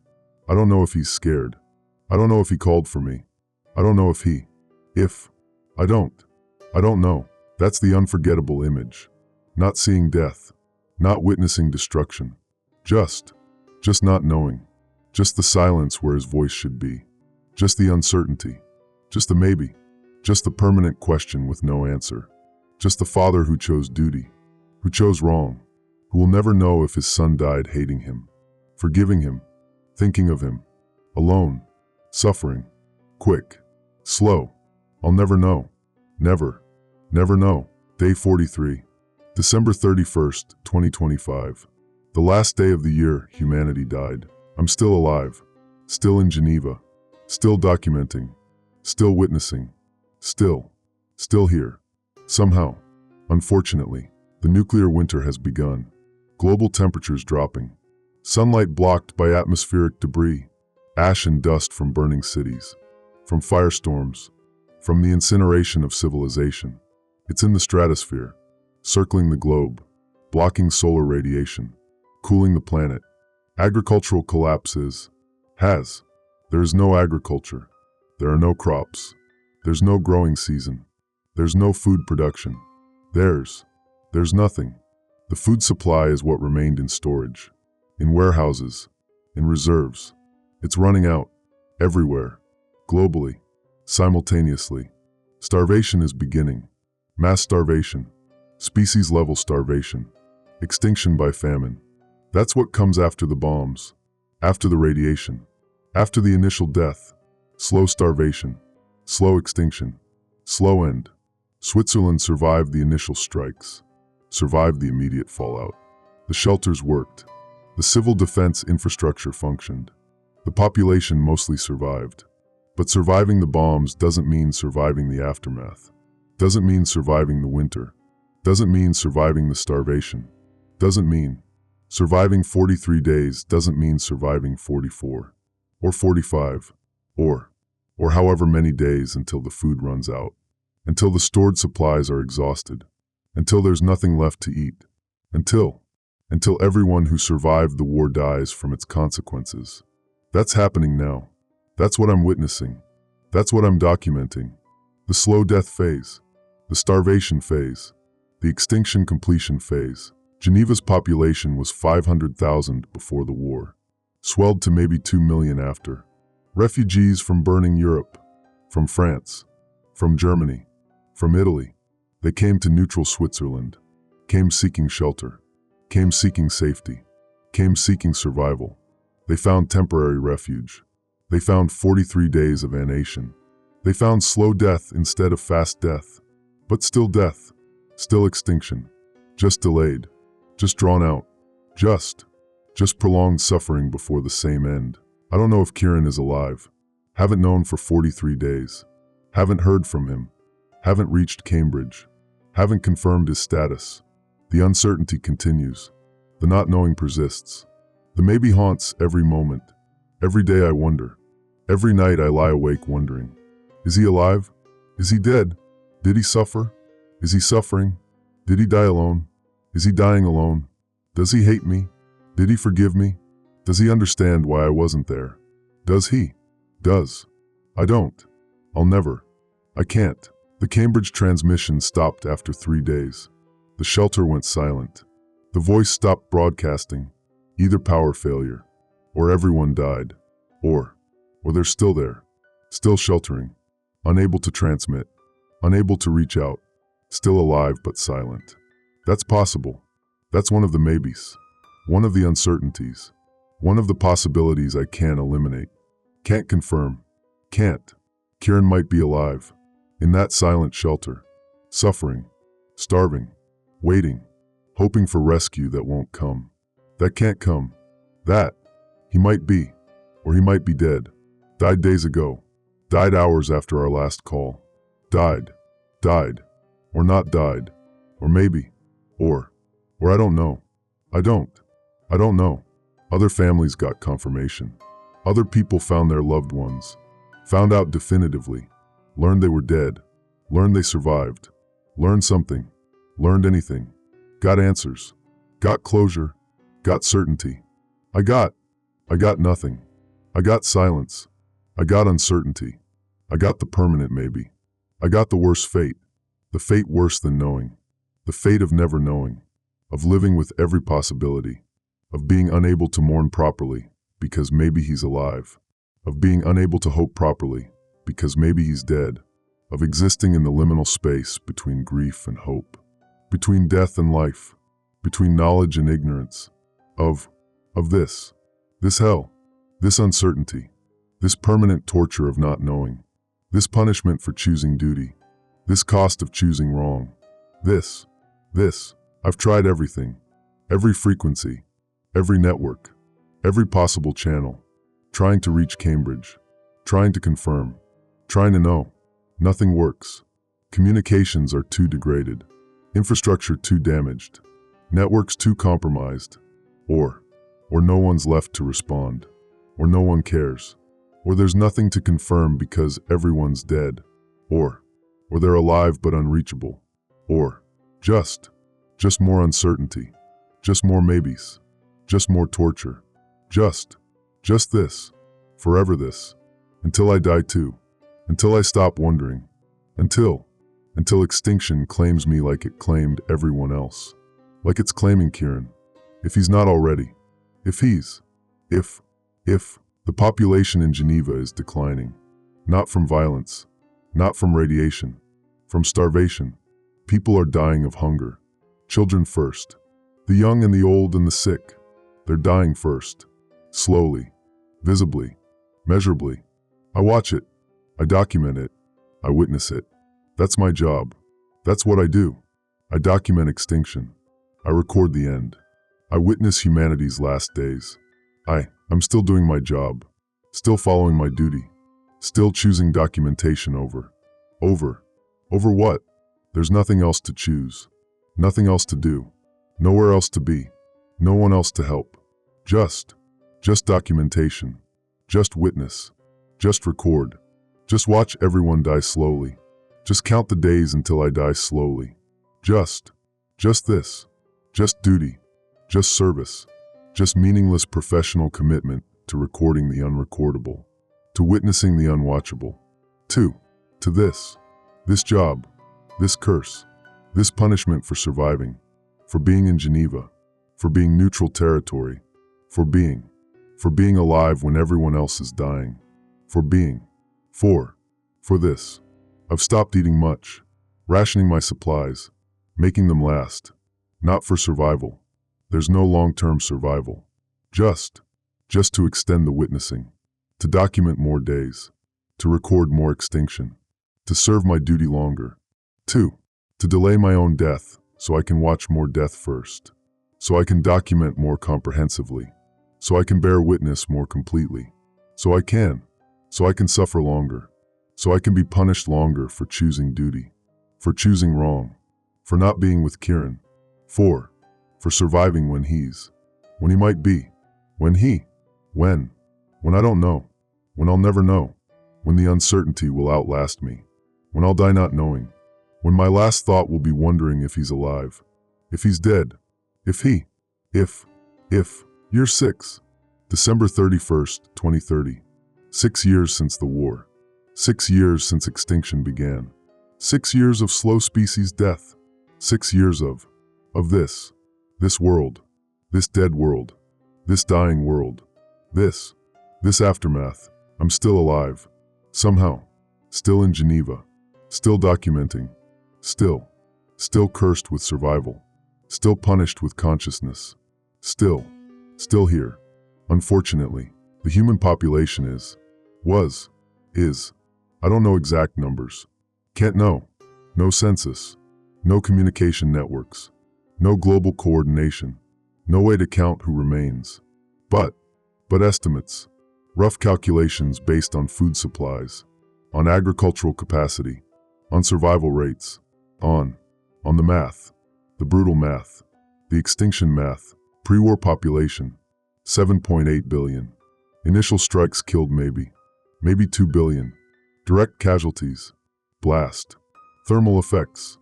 I don't know if he's scared. I don't know if he called for me. I don't know if he. I don't know. That's the unforgettable image. Not seeing death. Not witnessing destruction. Just not knowing. Just the silence where his voice should be. Just the uncertainty. Just the maybe. Just the permanent question with no answer. Just the father who chose duty. Who chose wrong. Who will never know if his son died hating him. Forgiving him. Thinking of him. Alone. Suffering. Quick. Slow. I'll never know. Never know. Day 43. December 31st, 2025. The last day of the year humanity died. I'm still alive. Still in Geneva. Still documenting. Still witnessing. Still here. Somehow. Unfortunately, the nuclear winter has begun. Global temperatures dropping. Sunlight blocked by atmospheric debris. Ash and dust from burning cities. From firestorms. From the incineration of civilization. It's in the stratosphere. Circling the globe. Blocking solar radiation. Cooling the planet. Agricultural collapse is. There is no agriculture. There are no crops. There's no growing season. There's no food production. There's nothing. The food supply is what remained in storage. In warehouses. In reserves. It's running out. everywhere, globally, simultaneously. Starvation is beginning. Mass starvation. Species-level starvation. Extinction by famine. That's what comes after the bombs, after the radiation, after the initial death. Slow starvation, slow extinction, slow end. Switzerland survived the initial strikes, survived the immediate fallout. The shelters worked. The civil defense infrastructure functioned. The population mostly survived. But surviving the bombs doesn't mean surviving the aftermath. Doesn't mean surviving the winter. Doesn't mean surviving the starvation. Doesn't mean surviving 43 days doesn't mean surviving 44 or 45 or however many days until the food runs out, until the stored supplies are exhausted, until there's nothing left to eat, until everyone who survived the war dies from its consequences. That's happening now. That's what I'm witnessing. That's what I'm documenting. The slow death phase, the starvation phase, the extinction completion phase. Geneva's population was 500,000 before the war, swelled to maybe 2 million after. Refugees from burning Europe, from France, from Germany, from Italy. They came to neutral Switzerland, came seeking shelter, came seeking safety, came seeking survival. They found temporary refuge. They found 43 days of anation. They found slow death instead of fast death. But still death, still extinction, just delayed, just drawn out, just prolonged suffering before the same end. I don't know if Kieran is alive. Haven't known for 43 days. Haven't heard from him. Haven't reached Cambridge. Haven't confirmed his status. The uncertainty continues. The not knowing persists. The maybe haunts every moment. Every day I wonder. Every night I lie awake wondering. Is he alive? Is he dead? Did he suffer? Is he suffering? Did he die alone? Is he dying alone? Does he hate me? Did he forgive me? Does he understand why I wasn't there? Does he? Does. I don't. I'll never. I can't. The Cambridge transmission stopped after 3 days. The shelter went silent. The voice stopped broadcasting. Either power failure, or everyone died, or they're still there, still sheltering, unable to transmit, unable to reach out, still alive but silent. That's possible. That's one of the maybes, one of the uncertainties, one of the possibilities I can't eliminate, can't confirm, can't. Kieran might be alive, in that silent shelter, suffering, starving, waiting, hoping for rescue that won't come, that can't come, that he might be, or he might be dead, died days ago, died hours after our last call, died, or not died, or maybe, or I don't know. I don't know. Other families got confirmation. Other people found their loved ones, found out definitively, learned they were dead, learned they survived, learned something, learned anything, got answers, got closure, got certainty. I got nothing. I got silence. I got uncertainty. I got the permanent maybe. I got the worst fate, the fate worse than knowing, the fate of never knowing, of living with every possibility, of being unable to mourn properly because maybe he's alive, of being unable to hope properly because maybe he's dead, of existing in the liminal space between grief and hope, between death and life, between knowledge and ignorance, of this hell, this uncertainty, this permanent torture of not knowing, this punishment for choosing duty, this cost of choosing wrong, this. I've tried everything, every frequency, every network, every possible channel, trying to reach Cambridge, trying to confirm, trying to know. Nothing works. Communications are too degraded, infrastructure too damaged, networks too compromised, or no one's left to respond, or no one cares, or there's nothing to confirm because everyone's dead, or they're alive but unreachable, or just more uncertainty, just more maybes, just more torture, just this, forever this, until I die too, until I stop wondering, until extinction claims me like it claimed everyone else, like it's claiming Kieran, if he's not already, if The population in Geneva is declining. Not from violence, not from radiation, from starvation. People are dying of hunger. Children first. The young and the old and the sick. They're dying first. Slowly. Visibly. Measurably. I watch it. I document it. I witness it. That's my job. That's what I do. I document extinction. I record the end. I witness humanity's last days. I'm still doing my job. Still following my duty. Still choosing documentation over what? There's nothing else to choose. Nothing else to do. Nowhere else to be. No one else to help. Just documentation. Just witness. Just record. Just watch everyone die slowly. Just count the days until I die slowly. Just this. Just duty. Just service. Just meaningless professional commitment to recording the unrecordable. To witnessing the unwatchable. To this job. This curse. This punishment for surviving. For being in Geneva. For being neutral territory. For being alive when everyone else is dying. For this. I've stopped eating much, rationing my supplies, making them last. Not for survival. There's no long-term survival. Just to extend the witnessing. To document more days. To record more extinction. To serve my duty longer. To delay my own death so I can watch more death first. So I can document more comprehensively. So I can bear witness more completely. So I can suffer longer. So I can be punished longer for choosing duty. For choosing wrong. For not being with Kieran. For surviving when he might be. When I don't know. When I'll never know. When the uncertainty will outlast me. When I'll die not knowing. When my last thought will be wondering if he's alive. If he's dead. If Year 6. December 31st, 2030. 6 years since the war. 6 years since extinction began. 6 years of slow species death. 6 years of this world. This dead world. This dying world. This aftermath. I'm still alive. Somehow. Still in Geneva. Still documenting. Still cursed with survival. Still punished with consciousness. Still here. Unfortunately, the human population is, I don't know exact numbers. Can't know. No census. No communication networks. No global coordination. No way to count who remains. But estimates. Rough calculations based on food supplies. On agricultural capacity. On survival rates. On the math. The brutal math. The extinction math. Pre-war population. 7.8 billion. Initial strikes killed maybe 2 billion. Direct casualties. Blast. Thermal effects.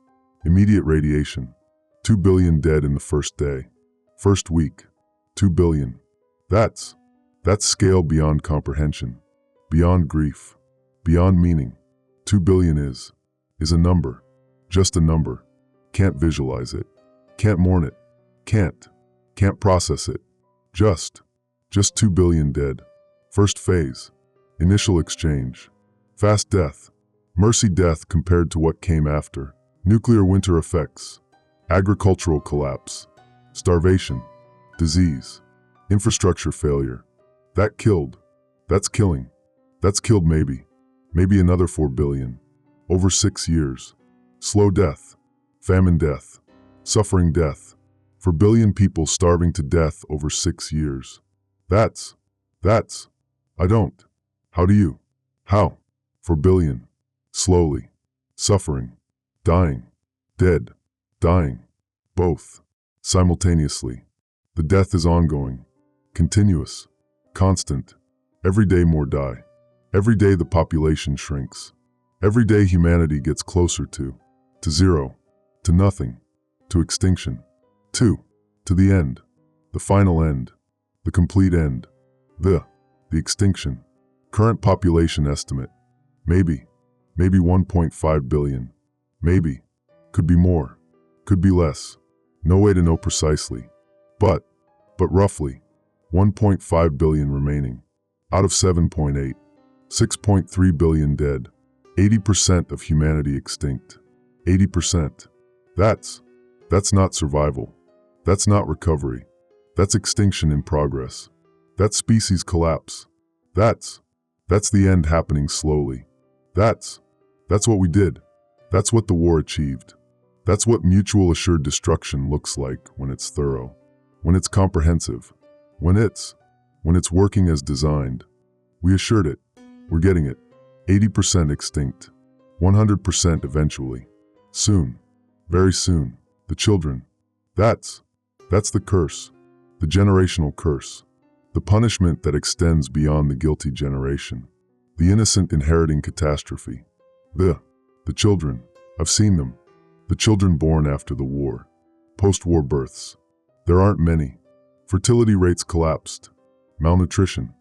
Immediate radiation. 2 billion dead in the first day. First week. 2 billion. That's scale beyond comprehension. Beyond grief. Beyond meaning. 2 billion is a number. Just a number. Can't visualize it. Can't mourn it. Can't process it. Just 2 billion dead. First phase. Initial exchange. Fast death. Mercy death compared to what came after. Nuclear winter effects. Agricultural collapse. Starvation. Disease. Infrastructure failure. That killed. That's killing. That's killed maybe another 4 billion. Over 6 years. Slow death. Famine death. Suffering death. 4 billion people starving to death over 6 years. That's, I don't. How do you? How? 4 billion. Slowly. Suffering. Dying. Dead. Dying. Both. Simultaneously. The death is ongoing. Continuous. Constant. Every day more die. Every day the population shrinks. Every day humanity gets closer to zero. To nothing. To extinction. To the end. The final end. The complete end. The extinction. Current population estimate. Maybe 1.5 billion. Maybe. Could be more. Could be less. No way to know precisely. But roughly. 1.5 billion remaining. Out of 7.8. 6.3 billion dead. 80% of humanity extinct. 80%. That's not survival. That's not recovery. That's extinction in progress. That's species collapse. That's the end happening slowly. That's what we did. That's what the war achieved. That's what mutual assured destruction looks like when it's thorough, when it's comprehensive, when it's working as designed. We assured it. We're getting it. 80% extinct. 100% eventually. Soon. Very soon. The children. That's the curse. The generational curse. The punishment that extends beyond the guilty generation. The innocent inheriting catastrophe. The children. I've seen them. The children born after the war. Post-war births. There aren't many. Fertility rates collapsed. Malnutrition.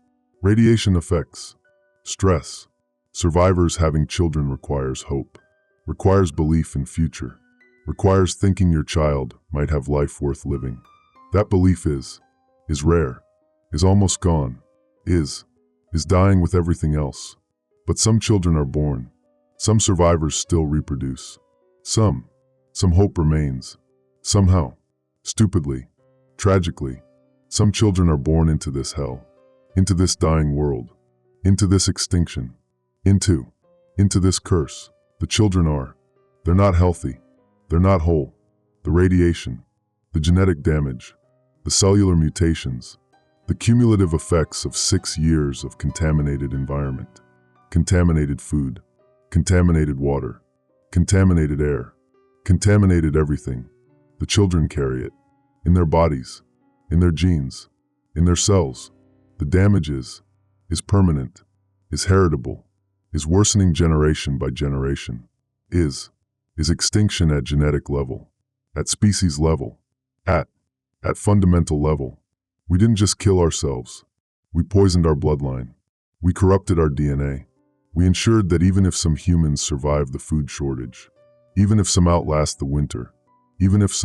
Radiation effects. Stress. Survivors having children requires hope. Requires belief in future. Requires thinking your child might have life worth living. That belief is rare. Is almost gone. Is dying with everything else. But some children are born. Some survivors still reproduce. Some hope remains. Somehow. Stupidly. Tragically. Some children are born into this hell. Into this dying world. Into this extinction. Into this curse. The children are. They're not healthy. They're not whole. The radiation. The genetic damage. The cellular mutations. The cumulative effects of 6 years of contaminated environment. Contaminated food. Contaminated water. Contaminated air. Contaminated everything. The children carry it. In their bodies. In their genes. In their cells. The damage is permanent. Is heritable. Is worsening generation by generation. Is extinction at genetic level. At species level. At fundamental level. We didn't just kill ourselves. We poisoned our bloodline. We corrupted our DNA. We ensured that even if some humans survive the food shortage, even if some outlast the winter, even if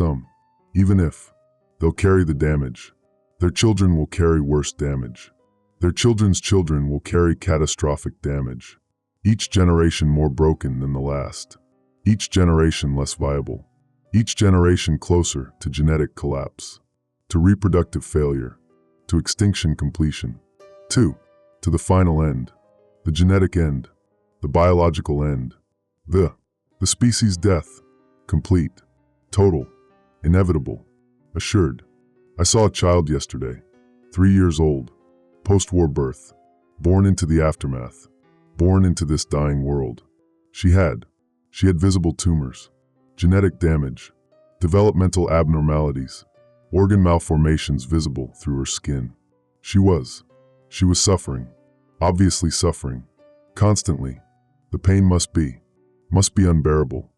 they'll carry the damage, their children will carry worse damage. Their children's children will carry catastrophic damage. Each generation more broken than the last. Each generation less viable. Each generation closer to genetic collapse. To reproductive failure. To extinction completion. To the final end. The genetic end. The biological end. The species death. Complete. Total. Inevitable. Assured. I saw a child yesterday. 3 years old. Post-war birth. Born into the aftermath. Born into this dying world. She had visible tumors. Genetic damage. Developmental abnormalities. Organ malformations visible through her skin. She was suffering. Obviously suffering. Constantly. The pain must be unbearable.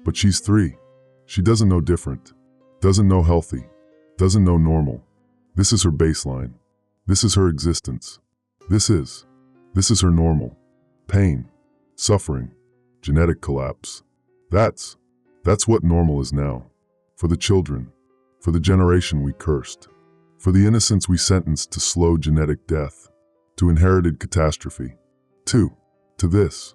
But she's 3. She doesn't know different. Doesn't know healthy. Doesn't know normal. This is her baseline. This is her existence. This is her normal. Pain. Suffering. Genetic collapse. That's what normal is now. For the children. For the generation we cursed. For the innocents we sentenced to slow genetic death. To inherited catastrophe. To this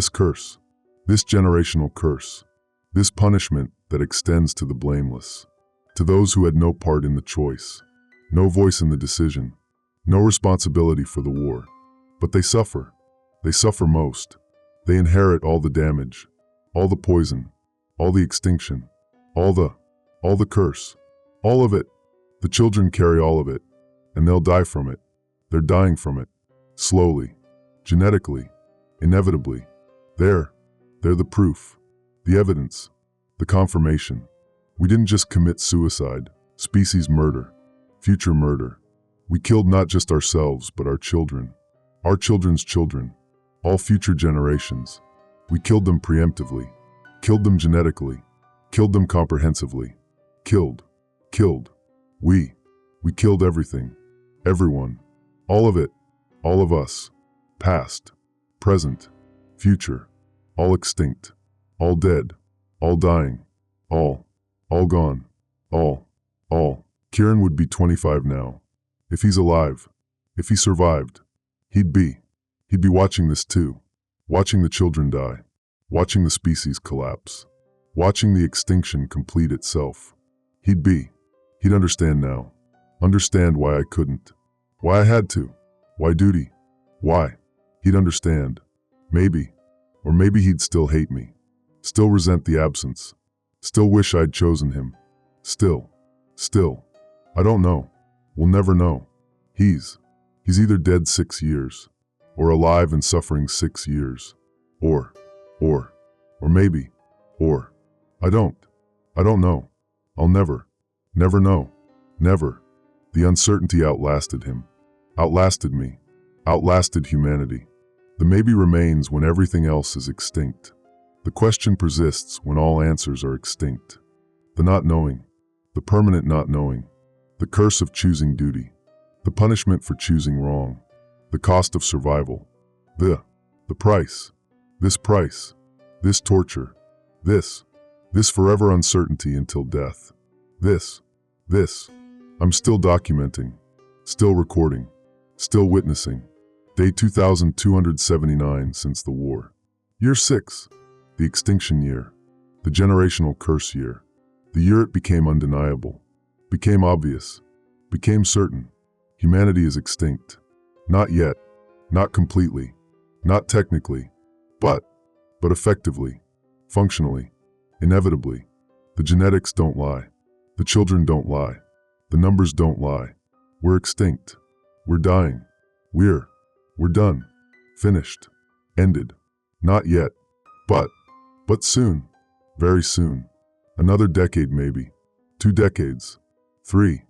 curse. This generational curse. This punishment that extends to the blameless. To those who had no part in the choice. No voice in the decision. No responsibility for the war. But they suffer. They suffer most. They inherit all the damage. All the poison. All the extinction. All the curse. All of it. The children carry all of it. And they'll die from it. They're dying from it. Slowly. Genetically. Inevitably. They're the proof. The evidence. The confirmation. We didn't just commit suicide. Species murder. Future murder. We killed not just ourselves, but our children. Our children's children. All future generations. We killed them preemptively. Killed them genetically. Killed them comprehensively. Killed. We killed everything. Everyone. All of it. All of us. Past. Present. Future. All extinct. All dead. All dying. All gone. All. Kieran would be 25 now. If he's alive. If he survived. He'd be watching this too, watching the children die, watching the species collapse, watching the extinction complete itself. He'd understand now, understand why I couldn't, why I had to, why duty, why. He'd understand. Maybe, or maybe he'd still hate me, still resent the absence, still wish I'd chosen him. Still, I don't know. We'll never know. He's either dead 6 years, or alive and suffering 6 years, or maybe, I don't know. I'll never know. Never. The uncertainty outlasted him, outlasted me, outlasted humanity. The maybe remains when everything else is extinct. The question persists when all answers are extinct. The not knowing, the permanent not knowing, the curse of choosing duty, the punishment for choosing wrong, the cost of survival, the price, this torture, this forever uncertainty until death, this, I'm still documenting, still recording, still witnessing. Day 2279 since the war. Year 6, the extinction year, the generational curse year, the year it became undeniable, became obvious, became certain. Humanity is extinct. Not yet, not completely, not technically, but effectively, functionally, inevitably. The genetics don't lie. The children don't lie. The numbers don't lie. We're extinct. We're dying. We're done. Finished. Ended. Not yet, but soon. Very soon. Another decade maybe. 2 decades. 3.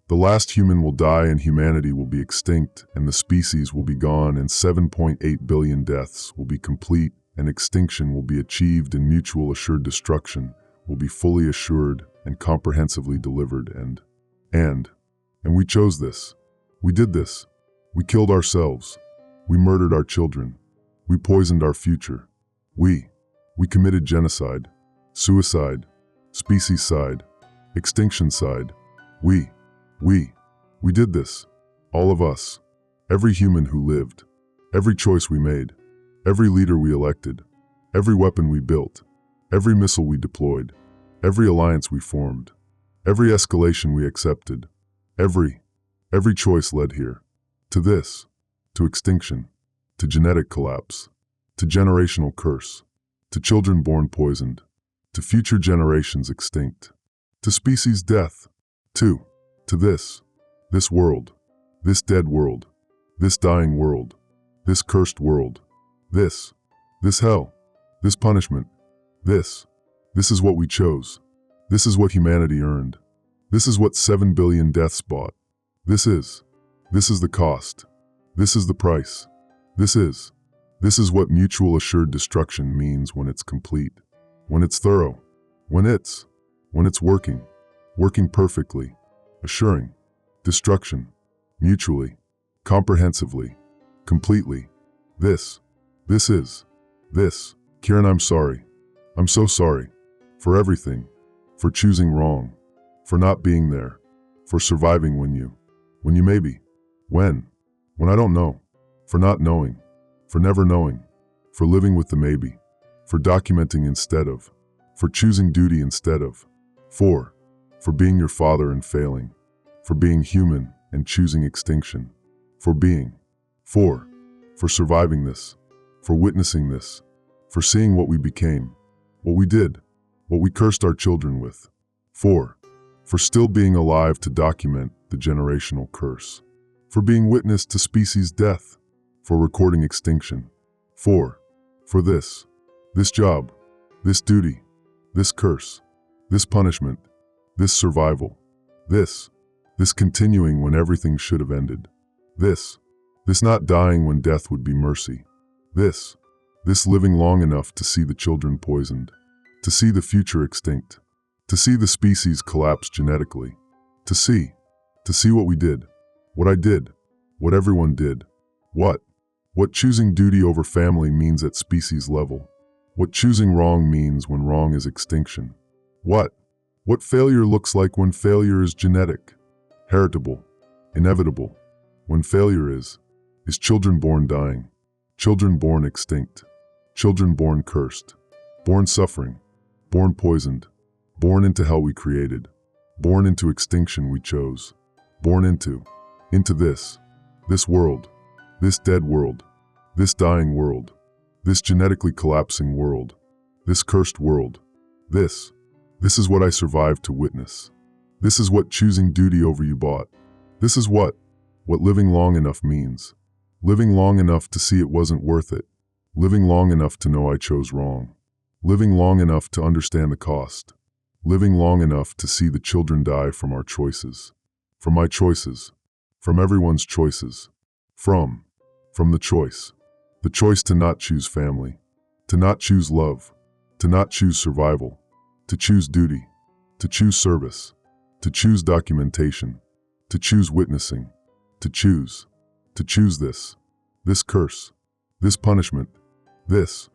The last human will die and humanity will be extinct and the species will be gone and 7.8 billion deaths will be complete and extinction will be achieved and mutual assured destruction will be fully assured and comprehensively delivered and we chose this. We did this. We killed ourselves. We murdered our children. We poisoned our future. We committed genocide, suicide, specieside, extinctioncide. We did this. All of us. Every human who lived. Every choice we made. Every leader we elected. Every weapon we built. Every missile we deployed. Every alliance we formed. Every escalation we accepted. Every choice led here. To this. To extinction. To genetic collapse. To generational curse. To children born poisoned. To future generations extinct. To species death. To this world. This dead world. This dying world. This cursed world. This hell. This punishment. This is what we chose. This is what humanity earned. This is what 7 billion deaths bought. This is the cost. This is the price. This is what mutual assured destruction means when it's complete, when it's thorough, when it's working perfectly, assuring destruction, mutually, comprehensively, completely. This. Kieran, I'm sorry. I'm so sorry. For everything. For choosing wrong. For not being there. For surviving when you maybe. When I don't know. For not knowing. For never knowing. For living with the maybe. For documenting instead of. For choosing duty instead of. For being your father and failing. For being human and choosing extinction. For being. For surviving this. For witnessing this. For seeing what we became. What we did. What we cursed our children with. For still being alive to document the generational curse. For being witness to species death. For recording extinction. For this job. This duty. This curse. This punishment. This survival. This continuing when everything should have ended. This not dying when death would be mercy. This living long enough to see the children poisoned. To see the future extinct. To see the species collapse genetically. To see what we did. What I did. What everyone did. What choosing duty over family means at species level. What choosing wrong means when wrong is extinction. What failure looks like when failure is genetic, heritable, inevitable. When failure is is children born dying, children born extinct, children born cursed, born suffering, born poisoned, born into hell we created, born into extinction we chose, born into this world, this dead world, this dying world, this genetically collapsing world, this cursed world. This is what I survived to witness. This is what choosing duty over you bought. This is what living long enough means. Living long enough to see it wasn't worth it. Living long enough to know I chose wrong. Living long enough to understand the cost. Living long enough to see the children die from our choices. From my choices. From everyone's choices. From the choice. The choice to not choose family. To not choose love. To not choose survival. To choose duty. To choose service. To choose documentation. To choose witnessing. To choose this curse, this punishment, this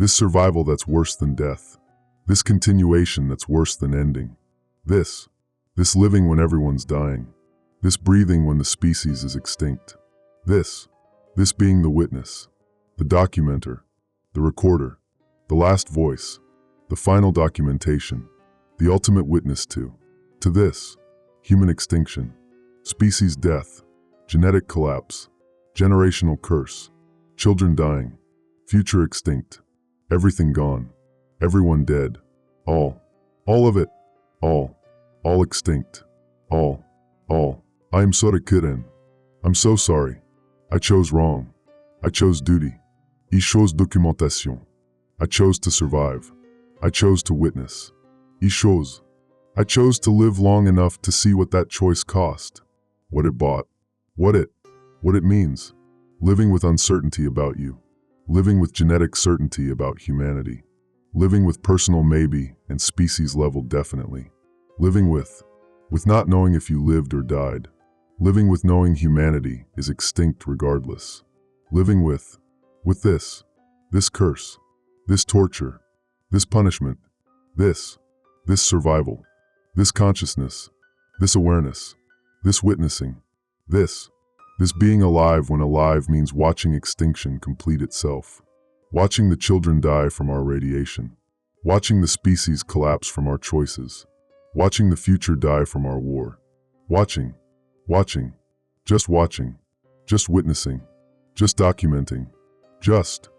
survival that's worse than death, this continuation that's worse than ending, this living when everyone's dying, this breathing when the species is extinct, this being the witness, the documenter, the recorder, the last voice, the final documentation, the ultimate witness to this, human extinction, species death, genetic collapse, generational curse, children dying, future extinct, everything gone, everyone dead, all of it, all extinct, all. I am sorry, Kiran. I'm so sorry. I chose wrong. I chose duty. I chose documentation. I chose to survive. I chose to witness. I chose to live long enough to see what that choice cost, what it bought, what it means. Living with uncertainty about you. Living with genetic certainty about humanity. Living with personal maybe and species level definitely. Living with not knowing if you lived or died. Living with knowing humanity is extinct regardless. Living with this curse, this torture, this punishment, this survival, this consciousness, this awareness, this witnessing, this being alive when alive means watching extinction complete itself, watching the children die from our radiation, watching the species collapse from our choices, watching the future die from our war, watching, just watching, just witnessing, just documenting, just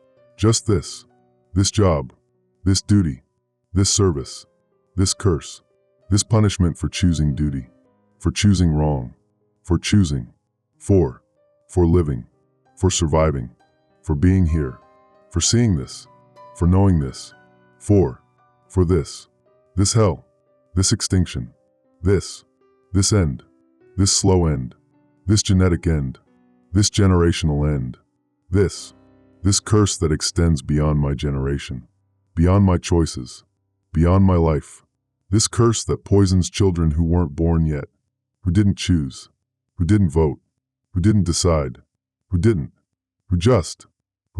this job, this duty, this service, this curse, this punishment for choosing duty, for choosing wrong, for choosing, for living, for surviving, for being here, for seeing this, for knowing this, for this hell, this extinction, this end, this slow end, this genetic end, this generational end, this curse that extends beyond my generation, beyond my choices, beyond my life, this curse that poisons children who weren't born yet, who didn't choose, who didn't vote, who didn't decide, who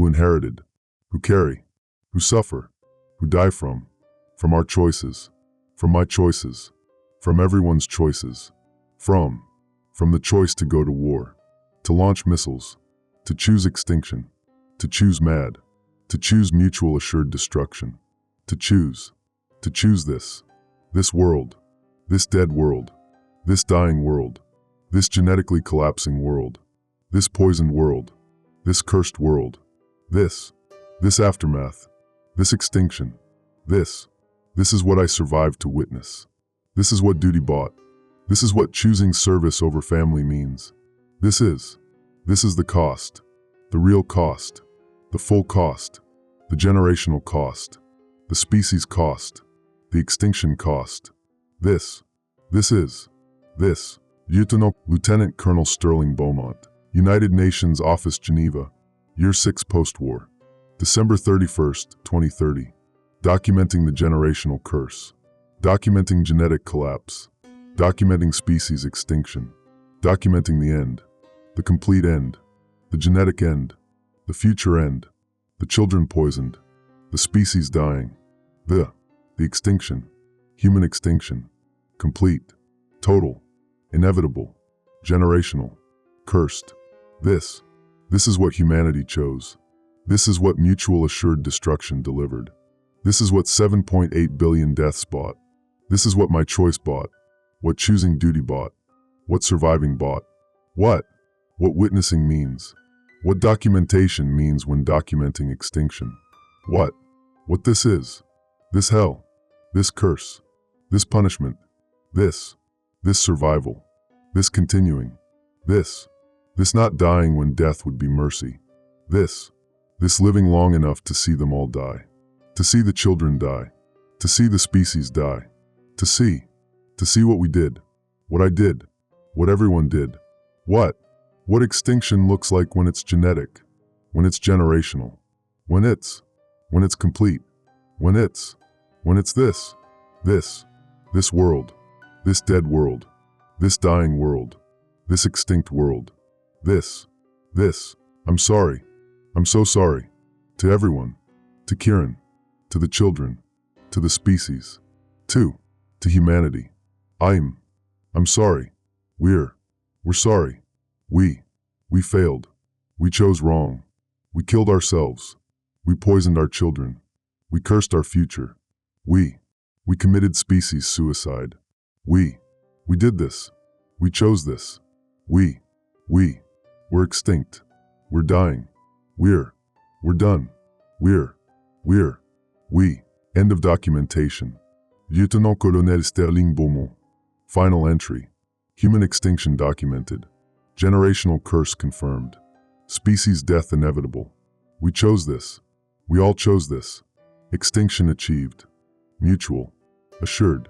inherited, who carry, who suffer, who die from our choices, from my choices, from everyone's choices, from the choice to go to war, to launch missiles, to choose extinction, to choose mad, to choose mutual assured destruction, to choose this world, this dead world, this dying world, this genetically collapsing world, this poisoned world, this cursed world, this aftermath, this extinction, this is what I survived to witness. This is what duty bought. This is what choosing service over family means. This is the cost, the real cost, the full cost, the generational cost, the species cost, the extinction cost. This is Lieutenant Colonel Sterling Beaumont, United Nations Office, Geneva, Year 6 Post-War, December 31st, 2030. Documenting the generational curse, documenting genetic collapse, documenting species extinction, documenting the end, the complete end, the genetic end, the future end, the children poisoned, the species dying, the extinction, human extinction, complete, total, inevitable, generational, cursed. This This is what humanity chose. This is what mutual assured destruction delivered. This is what 7.8 billion deaths bought. This is what my choice bought. What choosing duty bought. What surviving bought. What witnessing means. What documentation means when documenting extinction. What this is. This hell. This curse. This punishment. This survival. This continuing. This not dying when death would be mercy. This living long enough to see them all die. To see the children die. To see the species die. To see what we did. What I did. What everyone did. What extinction looks like when it's genetic. When it's generational. When it's complete. When it's this world. This dead world. This dying world. This extinct world. This. I'm sorry. I'm so sorry. To everyone. To Kieran. To the children. To the species. To humanity. I'm sorry. We're sorry. We failed. We chose wrong. We killed ourselves. We poisoned our children. We cursed our future. We committed species suicide. We did this. We chose this. We're extinct. We're dying. We're done. We. End of documentation. Lieutenant-Colonel Sterling Beaumont. Final entry. Human extinction documented. Generational curse confirmed. Species death inevitable. We chose this. We all chose this. Extinction achieved. Mutual. Assured.